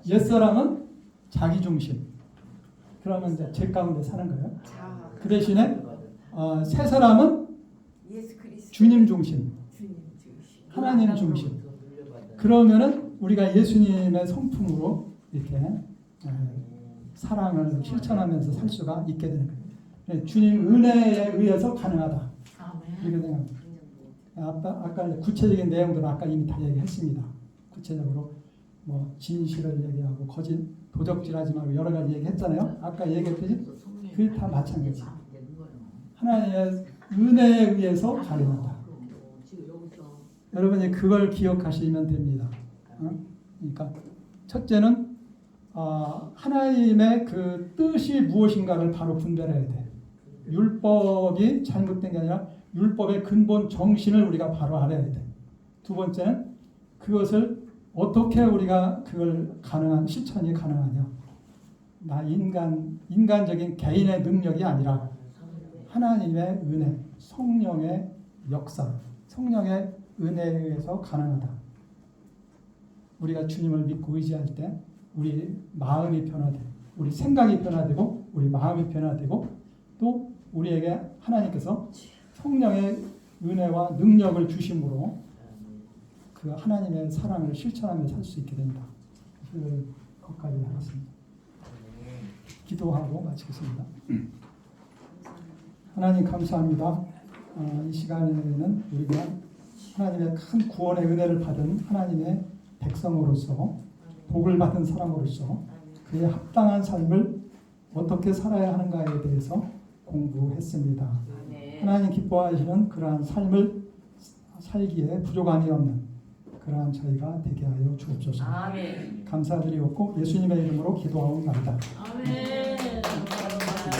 옛사람은 자기중심. 그러면 이제 죄 가운데 사는 거예요. 그 대신에 새 사람은 주님 중심, 하나님 중심. 그러면은 우리가 예수님의 성품으로 이렇게 사랑을 실천하면서 살 수가 있게 되는 거예요. 주님 은혜에 의해서 가능하다. 이렇게 생각합니다. 아까 구체적인 내용들은 아까 이미 다 얘기했습니다. 구체적으로 뭐 진실을 얘기하고 거짓 도적질하지 말고 여러 가지 얘기했잖아요. 아까 얘기했듯이 그게 다 마찬가지. 하나님의 은혜에 의해서 가능하다. 여러분이 그걸 기억하시면 됩니다. 그러니까 첫째는 하나님의 그 뜻이 무엇인가를 바로 분별해야 돼. 율법이 잘못된 게 아니라 율법의 근본 정신을 우리가 바로 알아야 돼. 두 번째는 그것을 어떻게 우리가 그걸 실천이 가능하냐. 나 인간적인 개인의 능력이 아니라 하나님의 은혜, 성령의 역사, 성령의 은혜에 의해서 가능하다. 우리가 주님을 믿고 의지할 때 우리 마음이 변화되고 우리 생각이 변화되고 우리 마음이 변화되고 또 우리에게 하나님께서 성령의 은혜와 능력을 주심으로 그 하나님의 사랑을 실천하며 살 수 있게 된다. 그것까지 하겠습니다. 기도하고 마치겠습니다. 하나님 감사합니다. 이 시간에는 우리가 하나님의 큰 구원의 은혜를 받은 하나님의 백성으로서 복을 받은 사람으로서 그에 합당한 삶을 어떻게 살아야 하는가에 대해서 공부했습니다. 하나님 기뻐하시는 그러한 삶을 살기에 부족함이 없는 그러한 저희가 되게 하여 주옵소서. 아멘. 감사드리옵고 예수님의 이름으로 기도하옵나이다. 아멘. 감사합니다.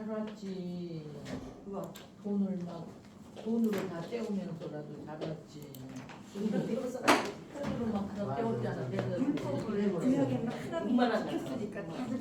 살았지. 돈으로 다 때우면서라도 살았지. 돈으로 막 다 때웠잖아. 내가 구역에 막 하나님 시켰으니까 다들